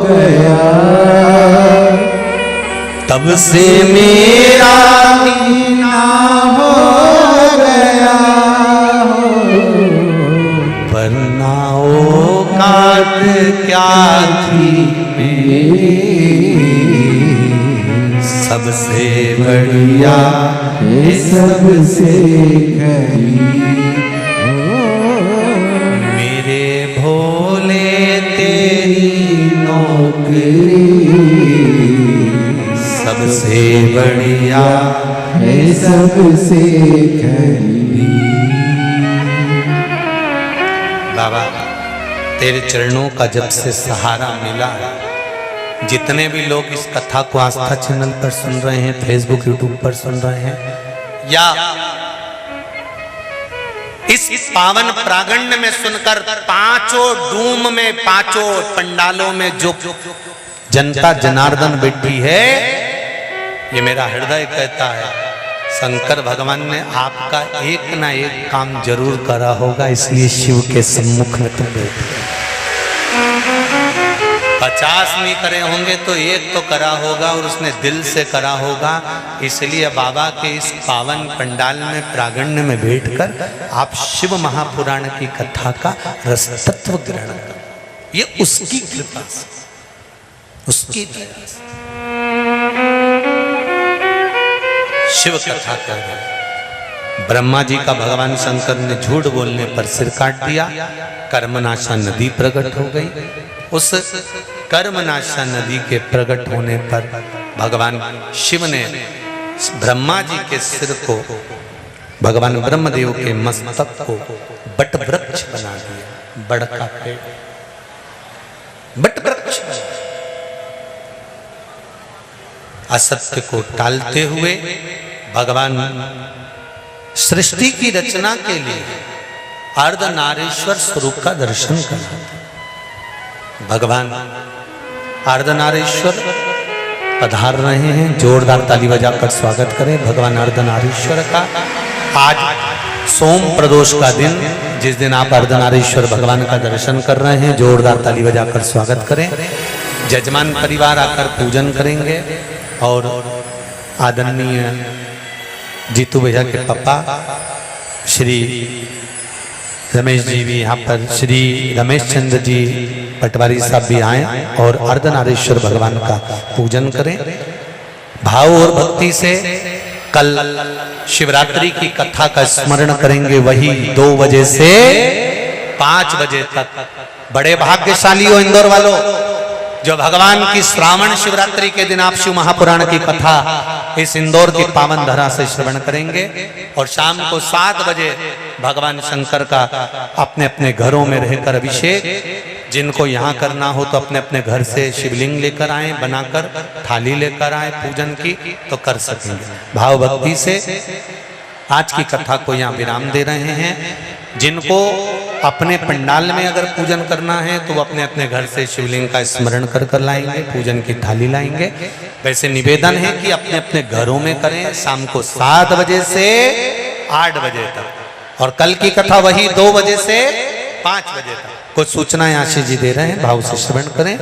गया तब से मेरा भी नाम हो गया, वरना औकात क्या थी सबसे बढ़िया, सबसे खरी। मेरे भोले तेरी नौकरी सबसे बढ़िया, सबसे खरी। बाबा तेरे चरणों का जब से सहारा मिला, जितने भी लोग इस कथा को आस्था चैनल पर सुन रहे हैं, फेसबुक यूट्यूब पर सुन रहे हैं, या इस पावन प्रागण्य में सुनकर 5 डूम में 5 पंडालों में जो जनता जनार्दन बैठी है, ये मेरा हृदय कहता है शंकर भगवान ने आपका एक ना एक काम जरूर करा होगा, इसलिए शिव के सम्मुख में तुम बैठे। 50 नहीं करे होंगे तो एक तो करा होगा, और उसने दिल से करा होगा। इसलिए बाबा के इस पावन पंडाल में प्रांगण में बैठकर आप शिव महापुराण की कथा का रस तत्व ग्रहण कर, ये उसकी कृपा से, उसकी दया से शिव कथा कर रहे। ब्रह्मा जी का भगवान शंकर ने झूठ बोलने पर सिर काट दिया, कर्मनाशा नदी प्रकट हो गई। उस कर्मनाशा नदी के प्रकट होने पर भगवान शिव ने ब्रह्मा जी के सिर को, भगवान ब्रह्मदेव के मस्तक को बट वृक्ष बना दिया। बड़ का पेड़ बट वृक्ष, असत्य को टालते हुए भगवान सृष्टि की रचना के लिए अर्धनारीश्वर स्वरूप का दर्शन करा। भगवान अर्धनारीश्वर पधार रहे हैं, जोरदार ताली बजाकर स्वागत करें भगवान अर्धनारीश्वर का। आज सोम प्रदोष का दिन, जिस दिन आप अर्धनारीश्वर भगवान का दर्शन कर रहे हैं, जोरदार ताली बजाकर स्वागत करें। जजमान परिवार आकर पूजन करेंगे और आदरणीय जीतू भैया के पापा श्री रमेश जी भी यहाँ पर, श्री रमेश चंद्र जी पटवारी साहब भी आए और अर्धनारीश्वर भगवान का पूजन करें भाव और भक्ति से। कल शिवरात्रि की कथा का स्मरण करेंगे, वही 2 बजे से 5 बजे तक। बड़े भाग्यशाली हो इंदौर वालों, जो भगवान की श्रावण शिवरात्रि के दिन आप शिव महापुराण की कथा इस इंदौर की पावन धरा से श्रवण करेंगे। और शाम को 7 बजे भगवान शंकर का अपने अपने घरों में रहकर अभिषेक, जिनको यहाँ करना हो तो अपने अपने घर से शिवलिंग लेकर आए, बनाकर थाली लेकर आए पूजन की, तो कर सकेंगे। भाव भक्ति से आज की कथा को यहाँ विराम दे रहे हैं। जिनको अपने पंडाल में अगर पूजन करना है तो वो अपने अपने घर से शिवलिंग का स्मरण कर कर लाएंगे, पूजन की थाली लाएंगे। वैसे निवेदन है कि अपने अपने घरों में करें, शाम को 7 बजे से 8 बजे तक। और कल की कथा वही 2 बजे से 5 बजे तक। कुछ सूचनाएं आशीष जी दे रहे हैं, भाव से श्रवण करें।